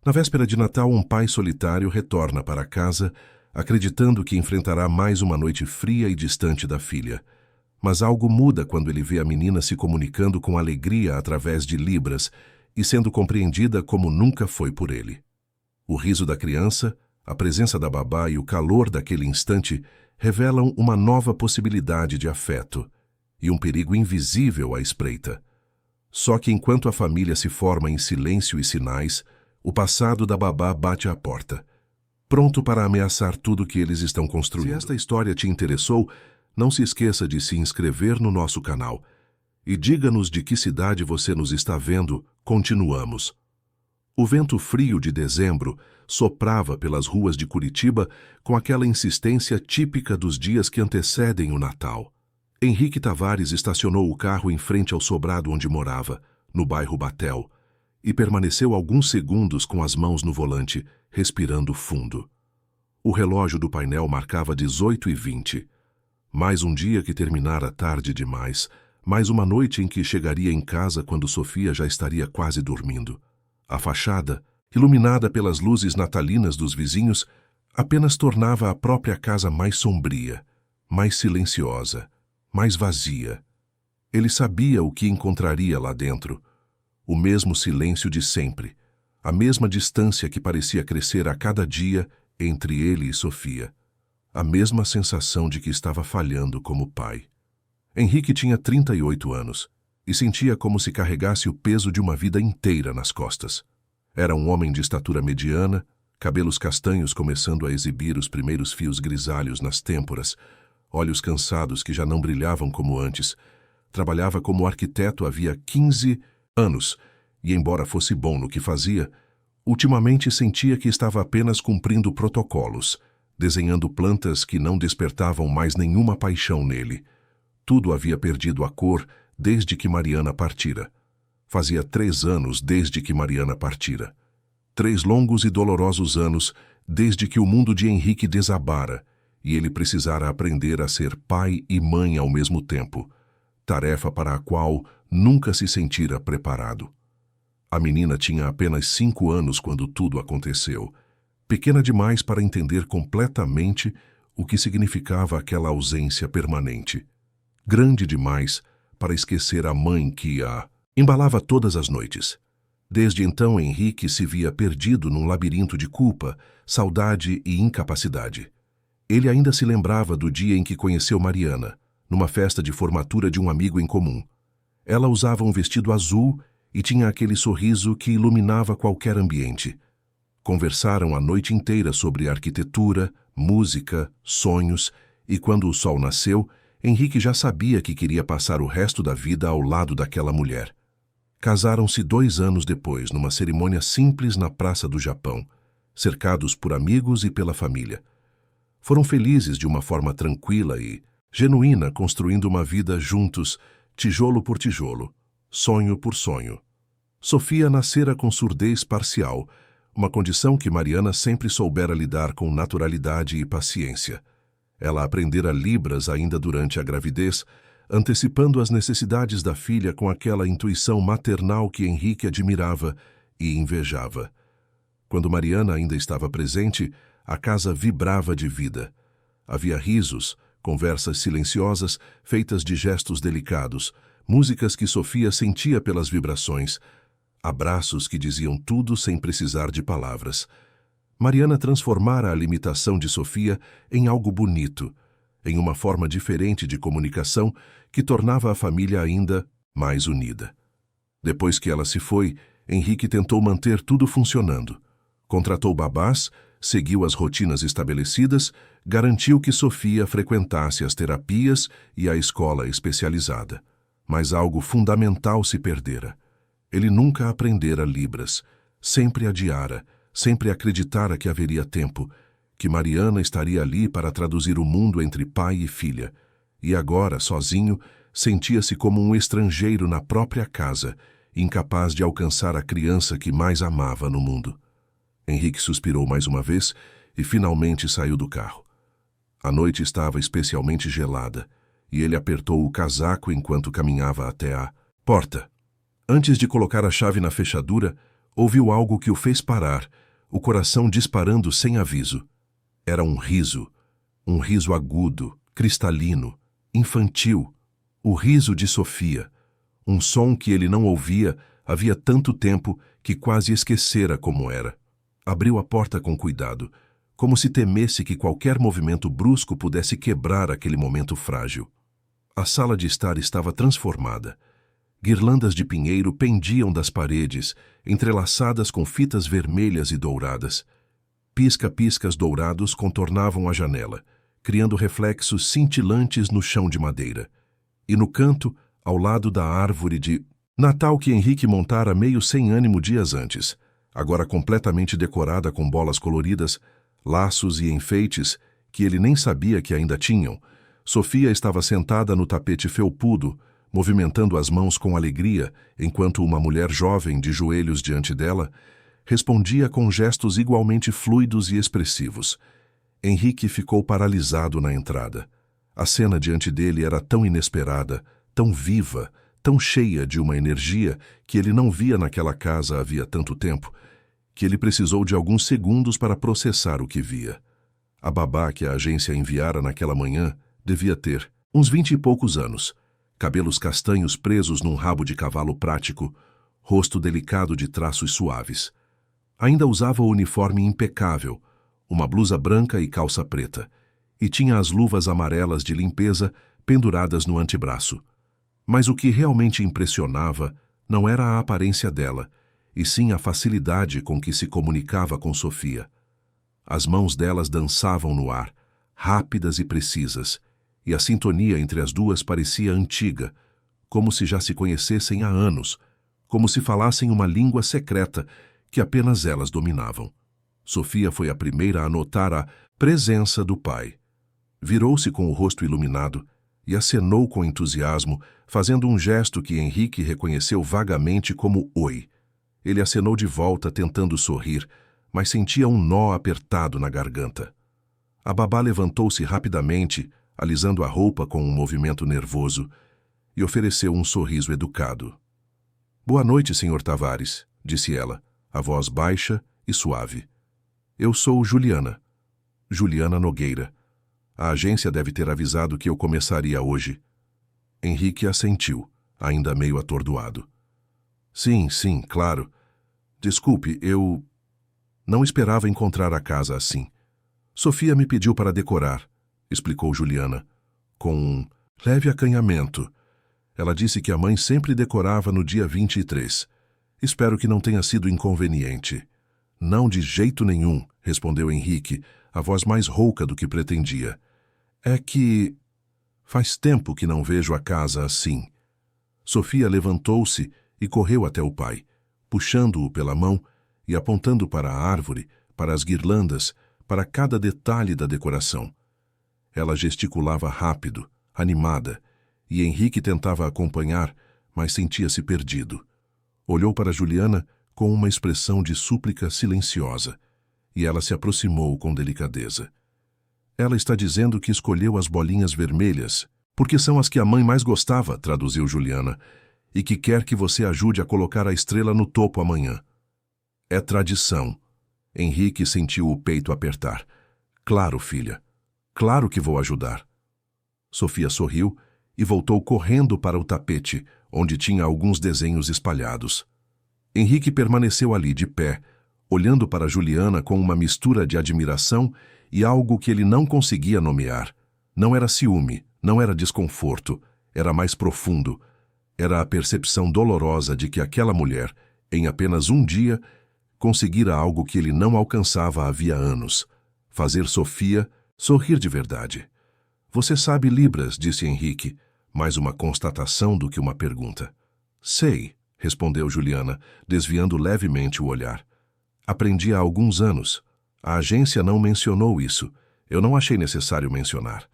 Na véspera de Natal, um pai solitário retorna para casa, acreditando que enfrentará mais uma noite fria e distante da filha. Mas algo muda quando ele vê a menina se comunicando com alegria através de libras e sendo compreendida como nunca foi por ele. O riso da criança, a presença da babá e o calor daquele instante revelam uma nova possibilidade de afeto e um perigo invisível à espreita. Só que enquanto a família se forma em silêncio e sinais, o passado da babá bate à porta, pronto para ameaçar tudo que eles estão construindo. Se esta história te interessou, não se esqueça de se inscrever no nosso canal. E diga-nos de que cidade você nos está vendo. Continuamos. O vento frio de dezembro soprava pelas ruas de Curitiba com aquela insistência típica dos dias que antecedem o Natal. Henrique Tavares estacionou o carro em frente ao sobrado onde morava, no bairro Batel, e permaneceu alguns segundos com as mãos no volante, respirando fundo. O relógio do painel marcava 18h20. Mais um dia que terminara tarde demais, mais uma noite em que chegaria em casa quando Sofia já estaria quase dormindo. A fachada, iluminada pelas luzes natalinas dos vizinhos, apenas tornava a própria casa mais sombria, mais silenciosa, mais vazia. Ele sabia o que encontraria lá dentro. O mesmo silêncio de sempre, a mesma distância que parecia crescer a cada dia entre ele e Sofia, a mesma sensação de que estava falhando como pai. Henrique tinha 38 anos e sentia como se carregasse o peso de uma vida inteira nas costas. Era um homem de estatura mediana, cabelos castanhos começando a exibir os primeiros fios grisalhos nas têmporas, olhos cansados que já não brilhavam como antes. Trabalhava como arquiteto havia 15 anos e, embora fosse bom no que fazia, ultimamente sentia que estava apenas cumprindo protocolos, desenhando plantas que não despertavam mais nenhuma paixão nele. Tudo havia perdido a cor desde que Mariana partira. Fazia 3 anos desde que Mariana partira. 3 longos e dolorosos anos desde que o mundo de Henrique desabara e ele precisara aprender a ser pai e mãe ao mesmo tempo, tarefa para a qual nunca se sentira preparado. A menina tinha apenas 5 anos quando tudo aconteceu, pequena demais para entender completamente o que significava aquela ausência permanente, grande demais para esquecer a mãe que a embalava todas as noites. Desde então, Henrique se via perdido num labirinto de culpa, saudade e incapacidade. Ele ainda se lembrava do dia em que conheceu Mariana, numa festa de formatura de um amigo em comum. Ela usava um vestido azul e tinha aquele sorriso que iluminava qualquer ambiente. Conversaram a noite inteira sobre arquitetura, música, sonhos, e quando o sol nasceu, Henrique já sabia que queria passar o resto da vida ao lado daquela mulher. Casaram-se 2 anos depois, numa cerimônia simples na Praça do Japão, cercados por amigos e pela família. Foram felizes de uma forma tranquila e genuína, construindo uma vida juntos, tijolo por tijolo, sonho por sonho. Sofia nascera com surdez parcial, uma condição que Mariana sempre soubera lidar com naturalidade e paciência. Ela aprendera libras ainda durante a gravidez, antecipando as necessidades da filha com aquela intuição maternal que Henrique admirava e invejava. Quando Mariana ainda estava presente, a casa vibrava de vida. Havia risos, conversas silenciosas feitas de gestos delicados, músicas que Sofia sentia pelas vibrações, abraços que diziam tudo sem precisar de palavras. Mariana transformara a limitação de Sofia em algo bonito, em uma forma diferente de comunicação que tornava a família ainda mais unida. Depois que ela se foi, Henrique tentou manter tudo funcionando. Contratou babás, seguiu as rotinas estabelecidas, garantiu que Sofia frequentasse as terapias e a escola especializada. Mas algo fundamental se perdera. Ele nunca aprendera libras, sempre adiara, sempre acreditara que haveria tempo, que Mariana estaria ali para traduzir o mundo entre pai e filha, e agora, sozinho, sentia-se como um estrangeiro na própria casa, incapaz de alcançar a criança que mais amava no mundo. Henrique suspirou mais uma vez e finalmente saiu do carro. A noite estava especialmente gelada, e ele apertou o casaco enquanto caminhava até a porta. Antes de colocar a chave na fechadura, Ouviu algo que o fez parar, o coração disparando sem aviso. Era um riso agudo, cristalino, infantil, o riso de Sofia, um som que ele não ouvia havia tanto tempo que quase esquecera como era. Abriu a porta com cuidado, como se temesse que qualquer movimento brusco pudesse quebrar aquele momento frágil. A sala de estar estava transformada. Guirlandas de pinheiro pendiam das paredes, entrelaçadas com fitas vermelhas e douradas. Pisca-piscas dourados contornavam a janela, criando reflexos cintilantes no chão de madeira. E no canto, ao lado da árvore de Natal que Henrique montara meio sem ânimo dias antes, agora completamente decorada com bolas coloridas, laços e enfeites que ele nem sabia que ainda tinham, Sofia estava sentada no tapete felpudo, movimentando as mãos com alegria, enquanto uma mulher jovem, de joelhos diante dela, respondia com gestos igualmente fluidos e expressivos. Henrique ficou paralisado na entrada. A cena diante dele era tão inesperada, tão viva, tão cheia de uma energia que ele não via naquela casa havia tanto tempo, que ele precisou de alguns segundos para processar o que via. A babá que a agência enviara naquela manhã devia ter uns 20 e poucos anos, cabelos castanhos presos num rabo de cavalo prático, rosto delicado de traços suaves. Ainda usava o uniforme impecável, uma blusa branca e calça preta, e tinha as luvas amarelas de limpeza penduradas no antebraço. Mas o que realmente impressionava não era a aparência dela, e sim a facilidade com que se comunicava com Sofia. As mãos delas dançavam no ar, rápidas e precisas, e a sintonia entre as duas parecia antiga, como se já se conhecessem há anos, como se falassem uma língua secreta que apenas elas dominavam. Sofia foi a primeira a notar a presença do pai. Virou-se com o rosto iluminado e acenou com entusiasmo, fazendo um gesto que Henrique reconheceu vagamente como oi. Ele acenou de volta, tentando sorrir, mas sentia um nó apertado na garganta. A babá levantou-se rapidamente, alisando a roupa com um movimento nervoso, e ofereceu um sorriso educado. "Boa noite, Sr. Tavares", disse ela, a voz baixa e suave. "Eu sou Juliana. Juliana Nogueira. A agência deve ter avisado que eu começaria hoje." Henrique assentiu, ainda meio atordoado. Sim, claro. Desculpe, eu não esperava encontrar a casa assim. Sofia me pediu para decorar", explicou Juliana, com um leve acanhamento. Ela disse que a mãe sempre decorava no dia 23. "Espero que não tenha sido inconveniente." "Não, de jeito nenhum", respondeu Henrique, a voz mais rouca do que pretendia. "É que faz tempo que não vejo a casa assim." Sofia levantou-se e correu até o pai, puxando-o pela mão e apontando para a árvore, para as guirlandas, para cada detalhe da decoração. Ela gesticulava rápido, animada, e Henrique tentava acompanhar, mas sentia-se perdido. Olhou para Juliana com uma expressão de súplica silenciosa, e ela se aproximou com delicadeza. "Ela está dizendo que escolheu as bolinhas vermelhas, porque são as que a mãe mais gostava", traduziu Juliana, "e que quer que você ajude a colocar a estrela no topo amanhã." "É tradição." Henrique sentiu o peito apertar. "Claro, filha. Claro que vou ajudar." Sofia sorriu e voltou correndo para o tapete, onde tinha alguns desenhos espalhados. Henrique permaneceu ali de pé, olhando para Juliana com uma mistura de admiração e algo que ele não conseguia nomear. Não era ciúme, não era desconforto, era mais profundo. Era a percepção dolorosa de que aquela mulher, em apenas um dia, conseguira algo que ele não alcançava havia anos: fazer Sofia sorrir de verdade. "Você sabe Libras", disse Henrique, mais uma constatação do que uma pergunta. "Sei", respondeu Juliana, desviando levemente o olhar. "Aprendi há alguns anos. A agência não mencionou isso. Eu não achei necessário mencionar.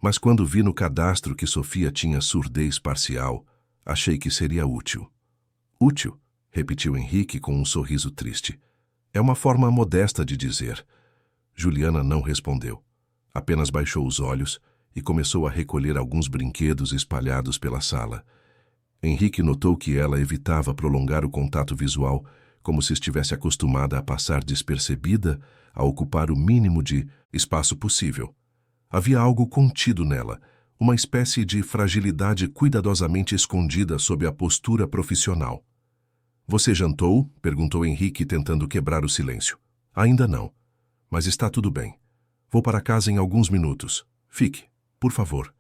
Mas quando vi no cadastro que Sofia tinha surdez parcial, achei que seria útil." "Útil?", repetiu Henrique com um sorriso triste. "É uma forma modesta de dizer." Juliana não respondeu. Apenas baixou os olhos e começou a recolher alguns brinquedos espalhados pela sala. Henrique notou que ela evitava prolongar o contato visual, como se estivesse acostumada a passar despercebida, a ocupar o mínimo de espaço possível. Havia algo contido nela, uma espécie de fragilidade cuidadosamente escondida sob a postura profissional. "Você jantou?" perguntou Henrique, tentando quebrar o silêncio. "Ainda não, mas está tudo bem. Vou para casa em alguns minutos. Fique, por favor.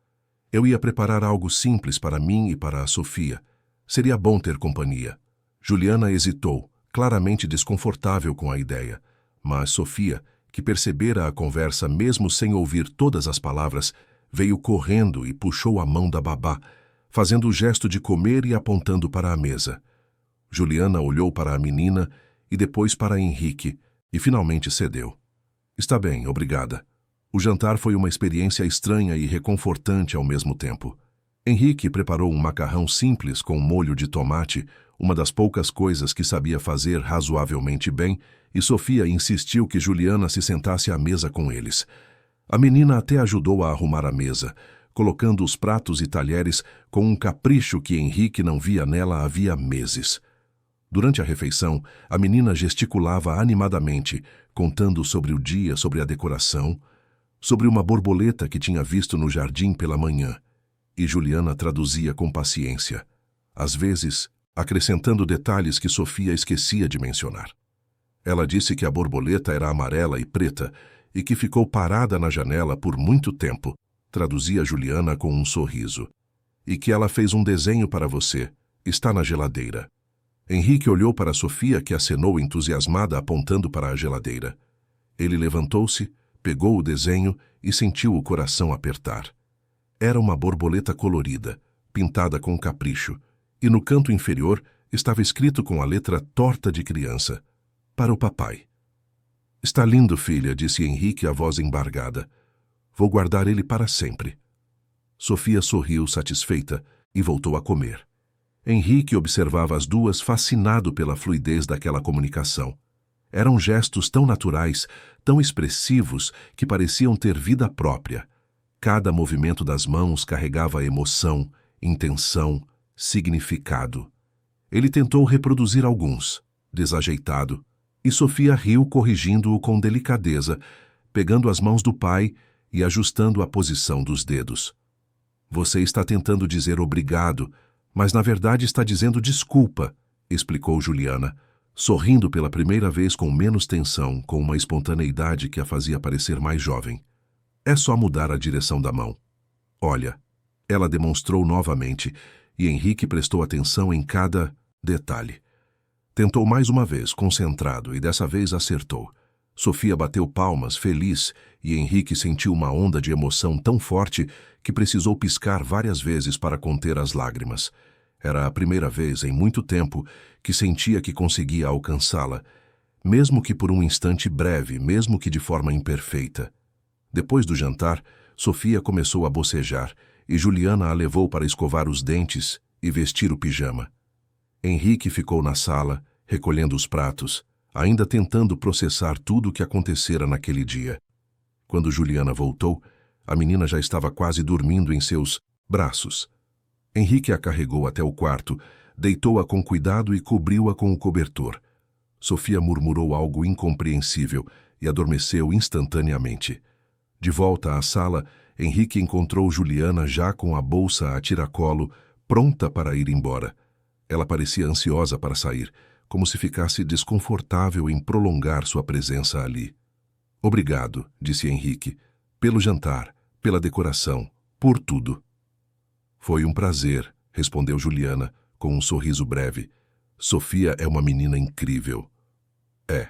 Eu ia preparar algo simples para mim e para a Sofia. Seria bom ter companhia." Juliana hesitou, claramente desconfortável com a ideia, mas Sofia, que percebera a conversa mesmo sem ouvir todas as palavras, veio correndo e puxou a mão da babá, fazendo o gesto de comer e apontando para a mesa. Juliana olhou para a menina e depois para Henrique e finalmente cedeu. "Está bem, obrigada." O jantar foi uma experiência estranha e reconfortante ao mesmo tempo. Henrique preparou um macarrão simples com molho de tomate, uma das poucas coisas que sabia fazer razoavelmente bem, e Sofia insistiu que Juliana se sentasse à mesa com eles. A menina até ajudou a arrumar a mesa, colocando os pratos e talheres com um capricho que Henrique não via nela havia meses. Durante a refeição, a menina gesticulava animadamente, contando sobre o dia, sobre a decoração, sobre uma borboleta que tinha visto no jardim pela manhã, e Juliana traduzia com paciência, às vezes acrescentando detalhes que Sofia esquecia de mencionar. Ela disse que a borboleta era amarela e preta e que ficou parada na janela por muito tempo, traduzia Juliana com um sorriso, e que ela fez um desenho para você, está na geladeira. Henrique olhou para Sofia, que acenou entusiasmada apontando para a geladeira. Ele levantou-se, pegou o desenho e sentiu o coração apertar. Era uma borboleta colorida, pintada com capricho, e no canto inferior estava escrito com a letra torta de criança, "Para o papai." "Está lindo, filha", disse Henrique, a voz embargada. "Vou guardar ele para sempre." Sofia sorriu satisfeita e voltou a comer. Henrique observava as duas fascinado pela fluidez daquela comunicação. Eram gestos tão naturais, tão expressivos, que pareciam ter vida própria. Cada movimento das mãos carregava emoção, intenção, significado. Ele tentou reproduzir alguns, desajeitado, e Sofia riu corrigindo-o com delicadeza, pegando as mãos do pai e ajustando a posição dos dedos. "Você está tentando dizer obrigado, mas na verdade está dizendo desculpa", explicou Juliana, sorrindo pela primeira vez com menos tensão, com uma espontaneidade que a fazia parecer mais jovem. "É só mudar a direção da mão. Olha." Ela demonstrou novamente, e Henrique prestou atenção em cada detalhe. Tentou mais uma vez, concentrado, e dessa vez acertou. Sofia bateu palmas, feliz, e Henrique sentiu uma onda de emoção tão forte que precisou piscar várias vezes para conter as lágrimas. Era a primeira vez em muito tempo que sentia que conseguia alcançá-la, mesmo que por um instante breve, mesmo que de forma imperfeita. Depois do jantar, Sofia começou a bocejar, e Juliana a levou para escovar os dentes e vestir o pijama. Henrique ficou na sala, recolhendo os pratos, ainda tentando processar tudo o que acontecera naquele dia. Quando Juliana voltou, a menina já estava quase dormindo em seus braços. Henrique a carregou até o quarto, deitou-a com cuidado e cobriu-a com o cobertor. Sofia murmurou algo incompreensível e adormeceu instantaneamente. De volta à sala, Henrique encontrou Juliana já com a bolsa a tiracolo, pronta para ir embora. Ela parecia ansiosa para sair, como se ficasse desconfortável em prolongar sua presença ali. "Obrigado", disse Henrique, "pelo jantar, pela decoração, por tudo." "Foi um prazer", respondeu Juliana, com um sorriso breve. "Sofia é uma menina incrível." "É,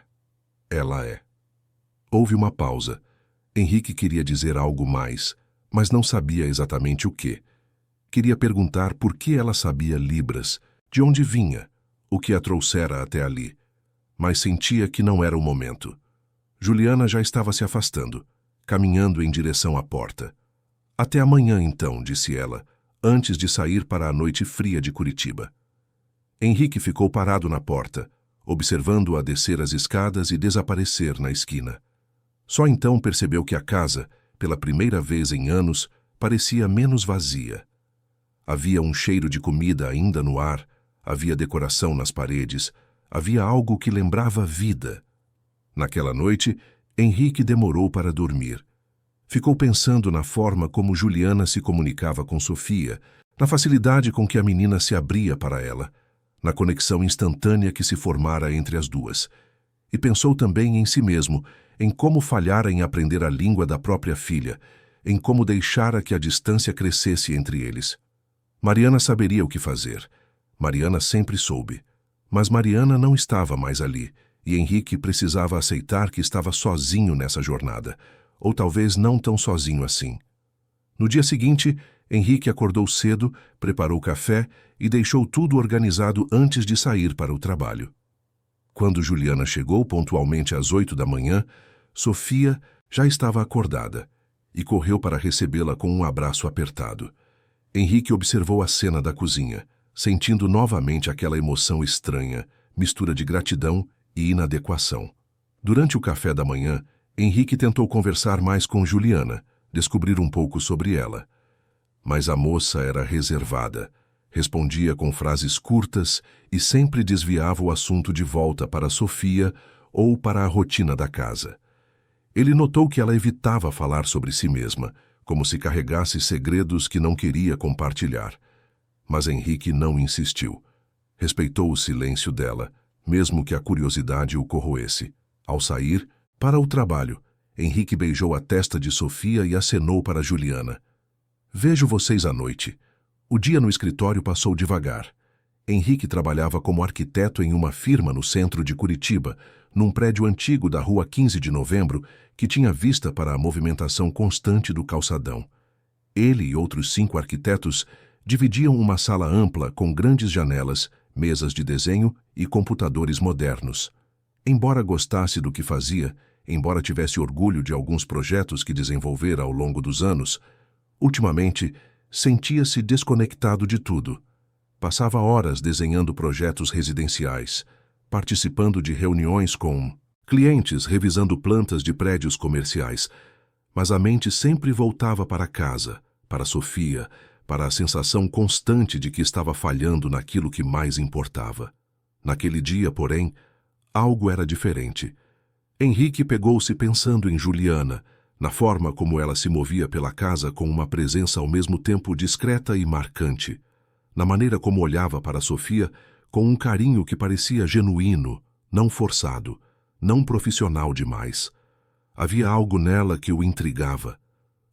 ela é." Houve uma pausa. Henrique queria dizer algo mais, mas não sabia exatamente o quê. Queria perguntar por que ela sabia Libras, de onde vinha, o que a trouxera até ali. Mas sentia que não era o momento. Juliana já estava se afastando, caminhando em direção à porta. "Até amanhã, então", disse ela, antes de sair para a noite fria de Curitiba. Henrique ficou parado na porta, observando-a descer as escadas e desaparecer na esquina. Só então percebeu que a casa, pela primeira vez em anos, parecia menos vazia. Havia um cheiro de comida ainda no ar, havia decoração nas paredes, Havia algo que lembrava vida. Naquela noite, Henrique demorou para dormir. Ficou pensando na forma como Juliana se comunicava com Sofia, na facilidade com que a menina se abria para ela, na conexão instantânea que se formara entre as duas. E pensou também em si mesmo, em como falhara em aprender a língua da própria filha, em como deixara que a distância crescesse entre eles. Mariana saberia o que fazer. Mariana sempre soube. Mas Mariana não estava mais ali, e Henrique precisava aceitar que estava sozinho nessa jornada, ou talvez não tão sozinho assim. No dia seguinte, Henrique acordou cedo, preparou café e deixou tudo organizado antes de sair para o trabalho. Quando Juliana chegou pontualmente às 8 da manhã, Sofia já estava acordada e correu para recebê-la com um abraço apertado. Henrique observou a cena da cozinha, sentindo novamente aquela emoção estranha, mistura de gratidão e inadequação. Durante o café da manhã, Henrique tentou conversar mais com Juliana, descobrir um pouco sobre ela. Mas a moça era reservada, respondia com frases curtas e sempre desviava o assunto de volta para Sofia ou para a rotina da casa. Ele notou que ela evitava falar sobre si mesma, como se carregasse segredos que não queria compartilhar. Mas Henrique não insistiu. Respeitou o silêncio dela, mesmo que a curiosidade o corroesse. Ao sair, para o trabalho, Henrique beijou a testa de Sofia e acenou para Juliana. Vejo vocês à noite. O dia no escritório passou devagar. Henrique trabalhava como arquiteto em uma firma no centro de Curitiba, num prédio antigo da Rua 15 de Novembro, que tinha vista para a movimentação constante do calçadão. Ele e outros 5 arquitetos dividiam uma sala ampla com grandes janelas, mesas de desenho e computadores modernos. Embora gostasse do que fazia, embora tivesse orgulho de alguns projetos que desenvolvera ao longo dos anos, ultimamente sentia-se desconectado de tudo. Passava horas desenhando projetos residenciais, participando de reuniões com clientes, revisando plantas de prédios comerciais, mas a mente sempre voltava para casa, para Sofia, para a sensação constante de que estava falhando naquilo que mais importava. Naquele dia, porém, algo era diferente. Henrique pegou-se pensando em Juliana, na forma como ela se movia pela casa com uma presença ao mesmo tempo discreta e marcante, na maneira como olhava para Sofia com um carinho que parecia genuíno, não forçado, não profissional demais. Havia algo nela que o intrigava,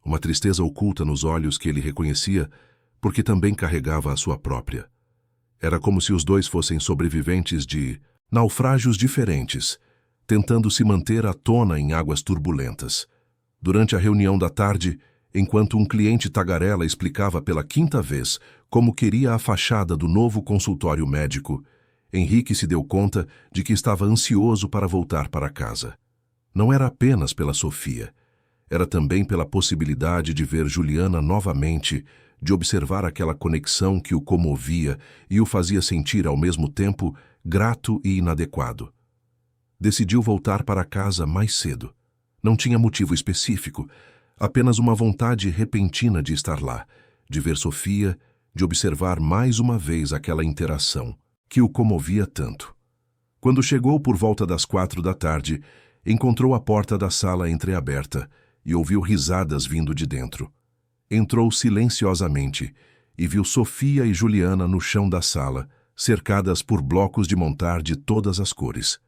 uma tristeza oculta nos olhos que ele reconhecia, porque também carregava a sua própria. Era como se os dois fossem sobreviventes de naufrágios diferentes, tentando se manter à tona em águas turbulentas. Durante a reunião da tarde, enquanto um cliente tagarela explicava pela 5ª vez como queria a fachada do novo consultório médico, Henrique se deu conta de que estava ansioso para voltar para casa. Não era apenas pela Sofia, era também pela possibilidade de ver Juliana novamente, de observar aquela conexão que o comovia e o fazia sentir ao mesmo tempo grato e inadequado. Decidiu voltar para casa mais cedo. Não tinha motivo específico, apenas uma vontade repentina de estar lá, de ver Sofia, de observar mais uma vez aquela interação que o comovia tanto. Quando chegou por volta das 4 da tarde, encontrou a porta da sala entreaberta e ouviu risadas vindo de dentro. Entrou silenciosamente e viu Sofia e Juliana no chão da sala, cercadas por blocos de montar de todas as cores.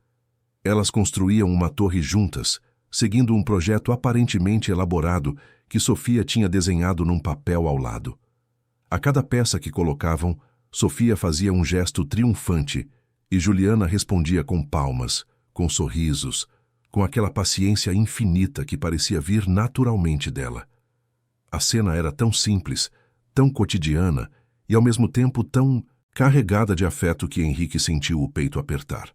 Elas construíam uma torre juntas, seguindo um projeto aparentemente elaborado que Sofia tinha desenhado num papel ao lado. A cada peça que colocavam, Sofia fazia um gesto triunfante e Juliana respondia com palmas, com sorrisos, com aquela paciência infinita que parecia vir naturalmente dela. A cena era tão simples, tão cotidiana e ao mesmo tempo tão carregada de afeto que Henrique sentiu o peito apertar.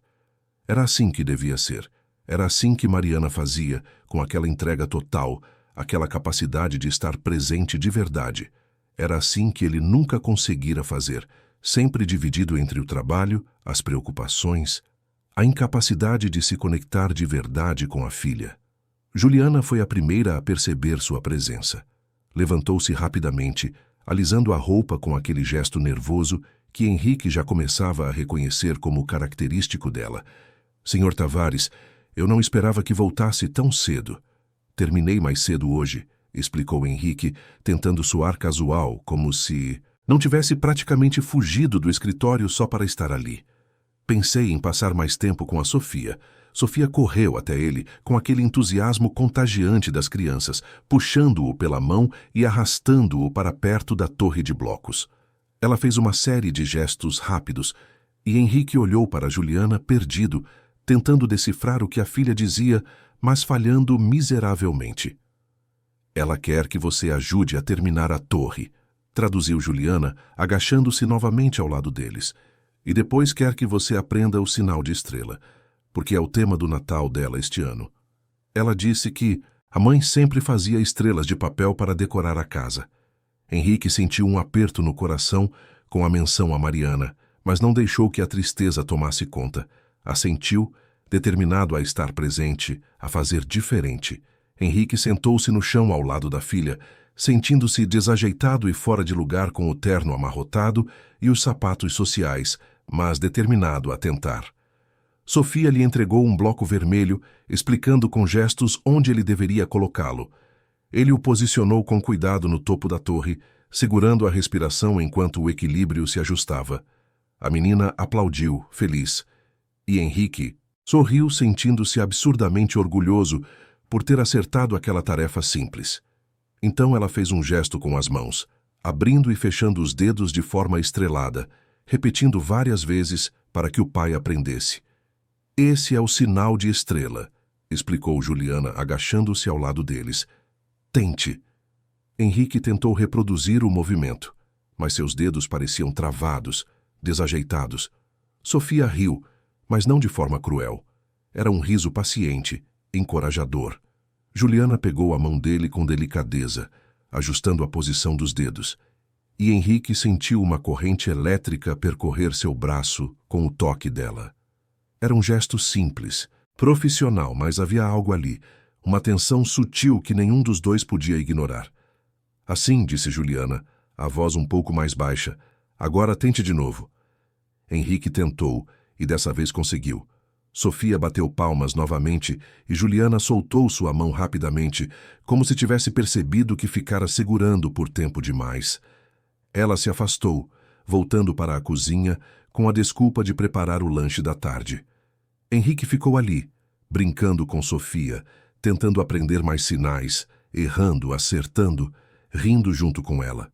Era assim que devia ser. Era assim que Mariana fazia, com aquela entrega total, aquela capacidade de estar presente de verdade. Era assim que ele nunca conseguira fazer, sempre dividido entre o trabalho, as preocupações, a incapacidade de se conectar de verdade com a filha. Juliana foi a primeira a perceber sua presença. Levantou-se rapidamente, alisando a roupa com aquele gesto nervoso que Henrique já começava a reconhecer como característico dela. Senhor Tavares, eu não esperava que voltasse tão cedo. Terminei mais cedo hoje, explicou Henrique, tentando soar casual, como se não tivesse praticamente fugido do escritório só para estar ali. Pensei em passar mais tempo com a Sofia. Sofia correu até ele com aquele entusiasmo contagiante das crianças, puxando-o pela mão e arrastando-o para perto da torre de blocos. Ela fez uma série de gestos rápidos e Henrique olhou para Juliana perdido, tentando decifrar o que a filha dizia, mas falhando miseravelmente. Ela quer que você ajude a terminar a torre, traduziu Juliana, agachando-se novamente ao lado deles. E depois quer que você aprenda o sinal de estrela, porque é o tema do Natal dela este ano. Ela disse que a mãe sempre fazia estrelas de papel para decorar a casa. Henrique sentiu um aperto no coração com a menção a Mariana, mas não deixou que a tristeza tomasse conta. Assentiu, determinado a estar presente, a fazer diferente. Henrique sentou-se no chão ao lado da filha, sentindo-se desajeitado e fora de lugar com o terno amarrotado e os sapatos sociais, mas determinado a tentar. Sofia lhe entregou um bloco vermelho, explicando com gestos onde ele deveria colocá-lo. Ele o posicionou com cuidado no topo da torre, segurando a respiração enquanto o equilíbrio se ajustava. A menina aplaudiu, feliz, e Henrique sorriu, sentindo-se absurdamente orgulhoso por ter acertado aquela tarefa simples. Então ela fez um gesto com as mãos, abrindo e fechando os dedos de forma estrelada, repetindo várias vezes para que o pai aprendesse. Esse é o sinal de estrela, explicou Juliana, agachando-se ao lado deles. Tente. Henrique tentou reproduzir o movimento, mas seus dedos pareciam travados, desajeitados. Sofia riu, mas não de forma cruel. Era um riso paciente, encorajador. Juliana pegou a mão dele com delicadeza, ajustando a posição dos dedos, e Henrique sentiu uma corrente elétrica percorrer seu braço com o toque dela. Era um gesto simples, profissional, mas havia algo ali, uma tensão sutil que nenhum dos dois podia ignorar. Assim, disse Juliana, a voz um pouco mais baixa, agora tente de novo. Henrique tentou, e dessa vez conseguiu. Sofia bateu palmas novamente e Juliana soltou sua mão rapidamente, como se tivesse percebido que ficara segurando por tempo demais. Ela se afastou, voltando para a cozinha, com a desculpa de preparar o lanche da tarde. Henrique ficou ali, brincando com Sofia, tentando aprender mais sinais, errando, acertando, rindo junto com ela.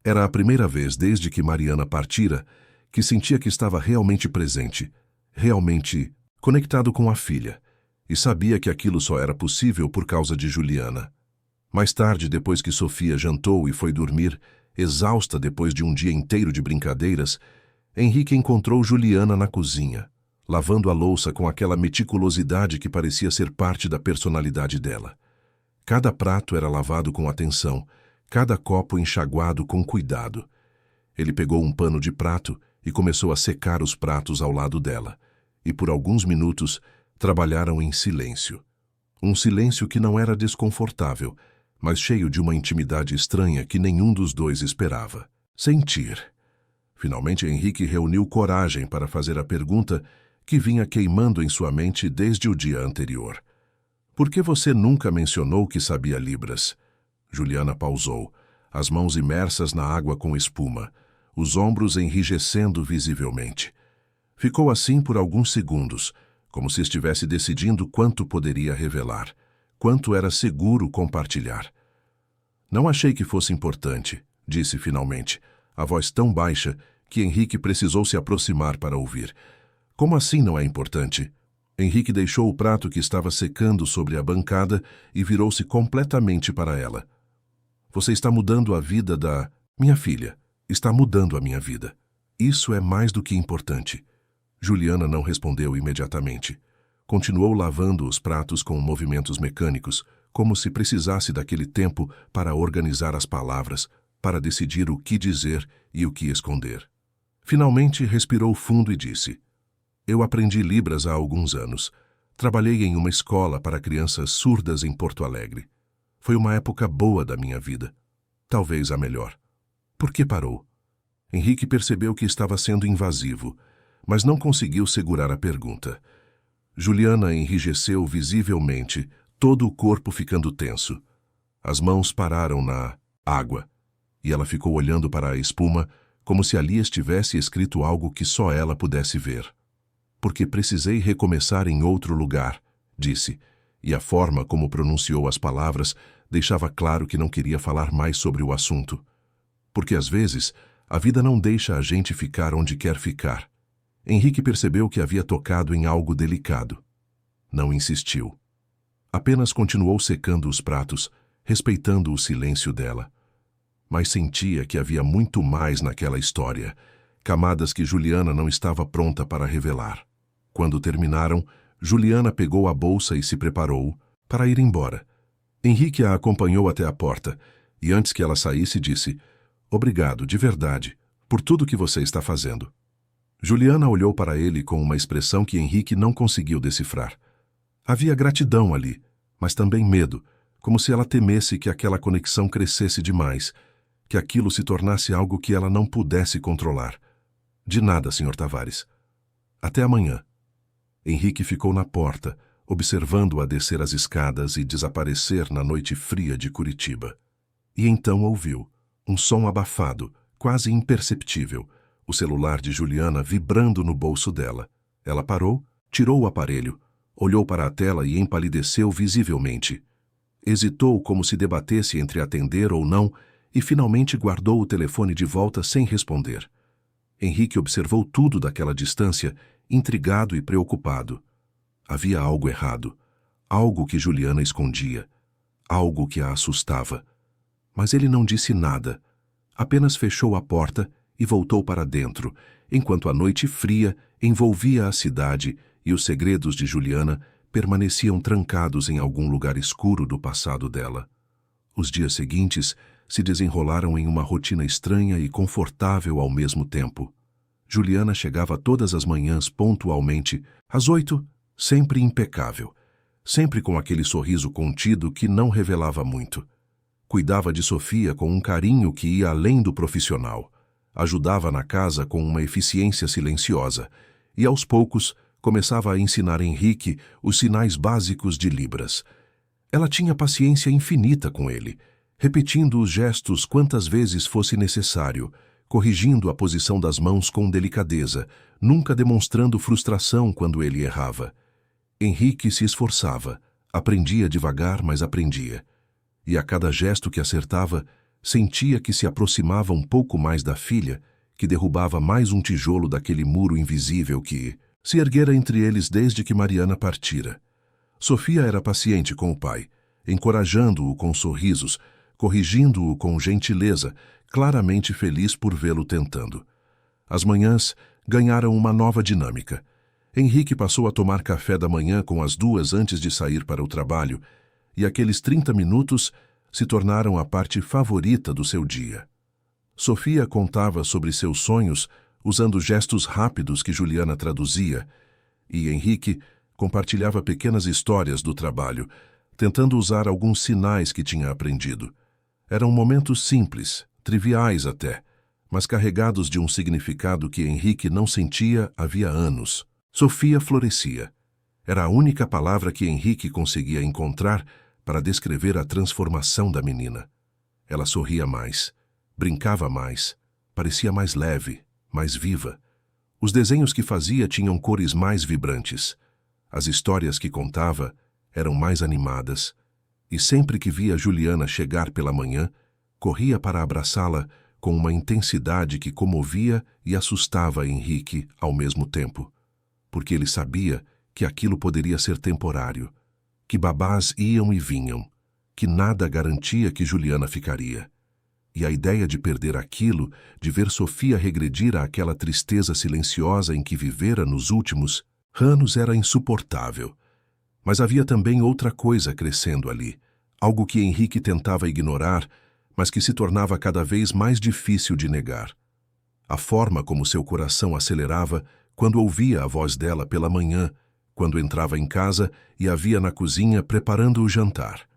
Era a primeira vez desde que Mariana partira que sentia que estava realmente presente, realmente conectado com a filha, e sabia que aquilo só era possível por causa de Juliana. Mais tarde, depois que Sofia jantou e foi dormir, exausta depois de um dia inteiro de brincadeiras, Henrique encontrou Juliana na cozinha, lavando a louça com aquela meticulosidade que parecia ser parte da personalidade dela. Cada prato era lavado com atenção, cada copo enxaguado com cuidado. Ele pegou um pano de prato e começou a secar os pratos ao lado dela, e por alguns minutos trabalharam em silêncio. Um silêncio que não era desconfortável, mas cheio de uma intimidade estranha que nenhum dos dois esperava. Sentir. Finalmente Henrique reuniu coragem para fazer a pergunta que vinha queimando em sua mente desde o dia anterior. Por que você nunca mencionou que sabia Libras? Juliana pausou, as mãos imersas na água com espuma, os ombros enrijecendo visivelmente. Ficou assim por alguns segundos, como se estivesse decidindo quanto poderia revelar, quanto era seguro compartilhar. Não achei que fosse importante, disse finalmente, a voz tão baixa que Henrique precisou se aproximar para ouvir. Como assim não é importante? Henrique deixou o prato que estava secando sobre a bancada e virou-se completamente para ela. Você está mudando a vida da minha filha. Está mudando a minha vida. Isso é mais do que importante. Juliana não respondeu imediatamente. Continuou lavando os pratos com movimentos mecânicos, como se precisasse daquele tempo para organizar as palavras, para decidir o que dizer e o que esconder. Finalmente respirou fundo e disse: Eu aprendi Libras há alguns anos. Trabalhei em uma escola para crianças surdas em Porto Alegre. Foi uma época boa da minha vida. Talvez a melhor. Por que parou? Henrique percebeu que estava sendo invasivo, mas não conseguiu segurar a pergunta. Juliana enrijeceu visivelmente, todo o corpo ficando tenso. As mãos pararam na água, e ela ficou olhando para a espuma como se ali estivesse escrito algo que só ela pudesse ver. Porque precisei recomeçar em outro lugar, disse, e a forma como pronunciou as palavras deixava claro que não queria falar mais sobre o assunto. Porque às vezes a vida não deixa a gente ficar onde quer ficar. Henrique percebeu que havia tocado em algo delicado. Não insistiu. Apenas continuou secando os pratos, respeitando o silêncio dela. Mas sentia que havia muito mais naquela história, camadas que Juliana não estava pronta para revelar. Quando terminaram, Juliana pegou a bolsa e se preparou para ir embora. Henrique a acompanhou até a porta, e antes que ela saísse disse: "Obrigado, de verdade, por tudo que você está fazendo." Juliana olhou para ele com uma expressão que Henrique não conseguiu decifrar. Havia gratidão ali, mas também medo, como se ela temesse que aquela conexão crescesse demais, que aquilo se tornasse algo que ela não pudesse controlar. "De nada, Sr. Tavares. Até amanhã." Henrique ficou na porta, observando-a descer as escadas e desaparecer na noite fria de Curitiba. E então ouviu um som abafado, quase imperceptível, o celular de Juliana vibrando no bolso dela. Ela parou, tirou o aparelho, olhou para a tela e empalideceu visivelmente. Hesitou como se debatesse entre atender ou não e finalmente guardou o telefone de volta sem responder. Henrique observou tudo daquela distância, intrigado e preocupado. Havia algo errado, algo que Juliana escondia, algo que a assustava. Mas ele não disse nada, apenas fechou a porta e voltou para dentro, enquanto a noite fria envolvia a cidade e os segredos de Juliana permaneciam trancados em algum lugar escuro do passado dela. Os dias seguintes se desenrolaram em uma rotina estranha e confortável ao mesmo tempo. Juliana chegava todas as manhãs pontualmente, às 8, sempre impecável, sempre com aquele sorriso contido que não revelava muito. Cuidava de Sofia com um carinho que ia além do profissional, ajudava na casa com uma eficiência silenciosa e, aos poucos, começava a ensinar Henrique os sinais básicos de Libras. Ela tinha paciência infinita com ele, repetindo os gestos quantas vezes fosse necessário, corrigindo a posição das mãos com delicadeza, nunca demonstrando frustração quando ele errava. Henrique se esforçava, aprendia devagar, mas aprendia. E a cada gesto que acertava, sentia que se aproximava um pouco mais da filha, que derrubava mais um tijolo daquele muro invisível que se erguera entre eles desde que Mariana partira. Sofia era paciente com o pai, encorajando-o com sorrisos, corrigindo-o com gentileza, claramente feliz por vê-lo tentando. As manhãs ganharam uma nova dinâmica. Henrique passou a tomar café da manhã com as duas antes de sair para o trabalho, e aqueles 30 minutos se tornaram a parte favorita do seu dia. Sofia contava sobre seus sonhos usando gestos rápidos que Juliana traduzia, e Henrique compartilhava pequenas histórias do trabalho, tentando usar alguns sinais que tinha aprendido. Eram momentos simples, triviais até, mas carregados de um significado que Henrique não sentia havia anos. Sofia florescia. Era a única palavra que Henrique conseguia encontrar para descrever a transformação da menina. Ela sorria mais, brincava mais, parecia mais leve, mais viva. Os desenhos que fazia tinham cores mais vibrantes. As histórias que contava eram mais animadas. E sempre que via Juliana chegar pela manhã, corria para abraçá-la com uma intensidade que comovia e assustava Henrique ao mesmo tempo, porque ele sabia que aquilo poderia ser temporário, que babás iam e vinham, que nada garantia que Juliana ficaria. E a ideia de perder aquilo, de ver Sofia regredir àquela tristeza silenciosa em que vivera nos últimos anos era insuportável. Mas havia também outra coisa crescendo ali, algo que Henrique tentava ignorar, mas que se tornava cada vez mais difícil de negar. A forma como seu coração acelerava quando ouvia a voz dela pela manhã, quando entrava em casa e a via na cozinha preparando o jantar.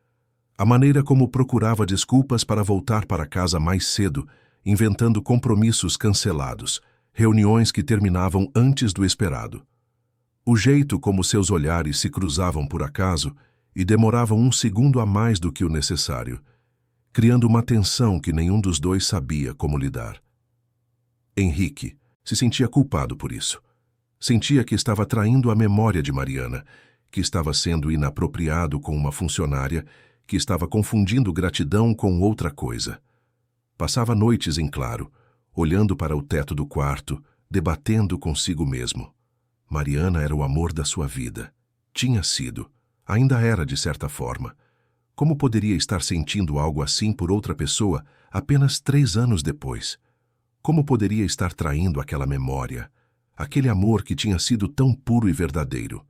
A maneira como procurava desculpas para voltar para casa mais cedo inventando compromissos cancelados, reuniões que terminavam antes do esperado. O jeito como seus olhares se cruzavam por acaso e demoravam um segundo a mais do que o necessário, criando uma tensão que nenhum dos dois sabia como lidar. Henrique se sentia culpado por isso. Sentia que estava traindo a memória de Mariana, que estava sendo inapropriado com uma funcionária, que estava confundindo gratidão com outra coisa. Passava noites em claro, olhando para o teto do quarto, debatendo consigo mesmo. Mariana era o amor da sua vida. Tinha sido. Ainda era, de certa forma. Como poderia estar sentindo algo assim por outra pessoa apenas 3 anos depois? Como poderia estar traindo aquela memória, aquele amor que tinha sido tão puro e verdadeiro?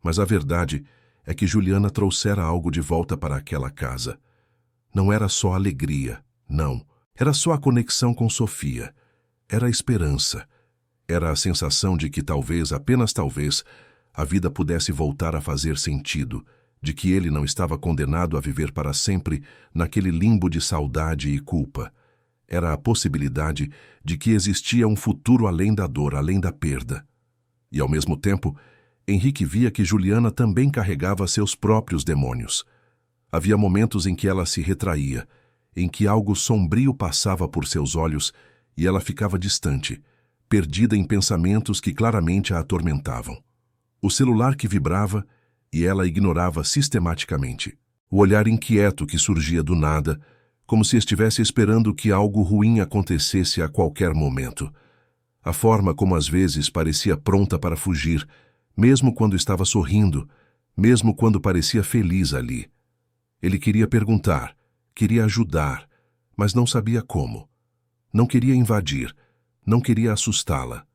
Mas a verdade é que Juliana trouxera algo de volta para aquela casa. Não era só alegria, não. Era só a conexão com Sofia. Era a esperança. Era a sensação de que talvez, apenas talvez, a vida pudesse voltar a fazer sentido, de que ele não estava condenado a viver para sempre naquele limbo de saudade e culpa. Era a possibilidade de que existia um futuro além da dor, além da perda. E, ao mesmo tempo, Henrique via que Juliana também carregava seus próprios demônios. Havia momentos em que ela se retraía, em que algo sombrio passava por seus olhos e ela ficava distante, perdida em pensamentos que claramente a atormentavam. O celular que vibrava e ela ignorava sistematicamente. O olhar inquieto que surgia do nada, como se estivesse esperando que algo ruim acontecesse a qualquer momento. A forma como às vezes parecia pronta para fugir, mesmo quando estava sorrindo, mesmo quando parecia feliz ali. Ele queria perguntar, queria ajudar, mas não sabia como. Não queria invadir, não queria assustá-la.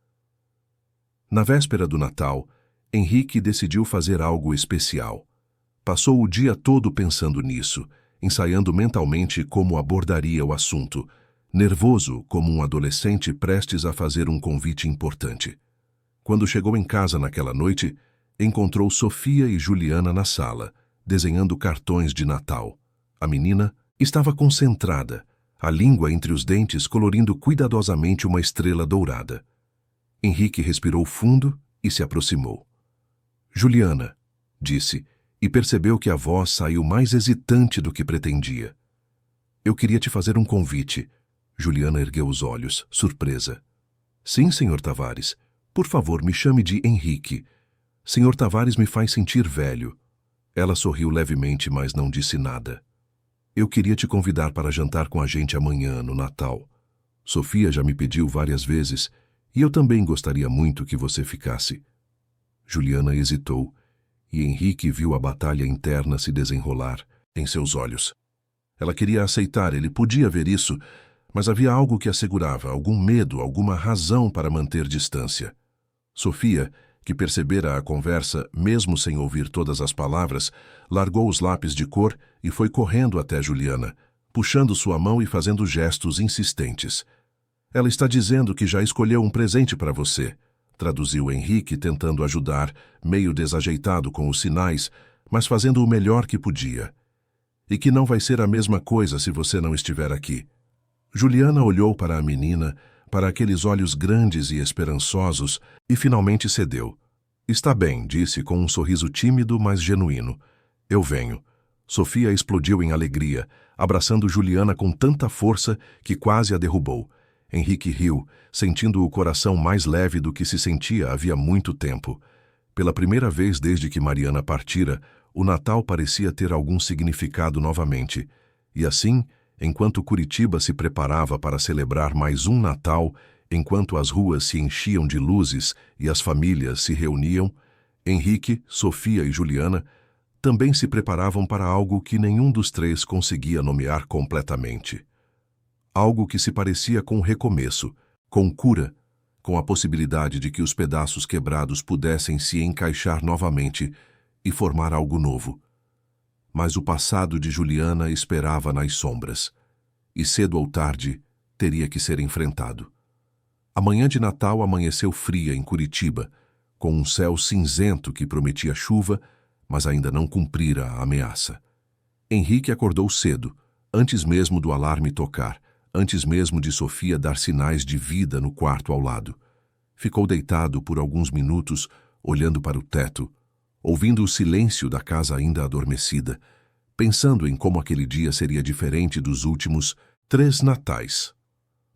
Na véspera do Natal, Henrique decidiu fazer algo especial. Passou o dia todo pensando nisso, ensaiando mentalmente como abordaria o assunto, nervoso como um adolescente prestes a fazer um convite importante. Quando chegou em casa naquela noite, encontrou Sofia e Juliana na sala, desenhando cartões de Natal. A menina estava concentrada, a língua entre os dentes colorindo cuidadosamente uma estrela dourada. Henrique respirou fundo e se aproximou. Juliana, disse, e percebeu que a voz saiu mais hesitante do que pretendia. Eu queria te fazer um convite. Juliana ergueu os olhos, surpresa. Sim, Sr. Tavares. Por favor, me chame de Henrique. Sr. Tavares me faz sentir velho. Ela sorriu levemente, mas não disse nada. Eu queria te convidar para jantar com a gente amanhã, no Natal. Sofia já me pediu várias vezes, e eu também gostaria muito que você ficasse. Juliana hesitou, e Henrique viu a batalha interna se desenrolar em seus olhos. Ela queria aceitar, ele podia ver isso, mas havia algo que a segurava, algum medo, alguma razão para manter distância. Sofia, que percebera a conversa, mesmo sem ouvir todas as palavras, largou os lápis de cor e foi correndo até Juliana, puxando sua mão e fazendo gestos insistentes. Ela está dizendo que já escolheu um presente para você, traduziu Henrique, tentando ajudar, meio desajeitado com os sinais, mas fazendo o melhor que podia. E que não vai ser a mesma coisa se você não estiver aqui. Juliana olhou para a menina, para aqueles olhos grandes e esperançosos, e finalmente cedeu. Está bem, disse com um sorriso tímido, mas genuíno. Eu venho. Sofia explodiu em alegria, abraçando Juliana com tanta força que quase a derrubou. Henrique riu, sentindo o coração mais leve do que se sentia havia muito tempo. Pela primeira vez desde que Mariana partira, o Natal parecia ter algum significado novamente. E assim, enquanto Curitiba se preparava para celebrar mais um Natal, enquanto as ruas se enchiam de luzes e as famílias se reuniam, Henrique, Sofia e Juliana também se preparavam para algo que nenhum dos três conseguia nomear completamente. Algo que se parecia com recomeço, com cura, com a possibilidade de que os pedaços quebrados pudessem se encaixar novamente e formar algo novo. Mas o passado de Juliana esperava nas sombras, e cedo ou tarde teria que ser enfrentado. A manhã de Natal amanheceu fria em Curitiba, com um céu cinzento que prometia chuva, mas ainda não cumprira a ameaça. Henrique acordou cedo, antes mesmo do alarme tocar, antes mesmo de Sofia dar sinais de vida no quarto ao lado. Ficou deitado por alguns minutos, olhando para o teto, ouvindo o silêncio da casa ainda adormecida, pensando em como aquele dia seria diferente dos últimos 3 natais.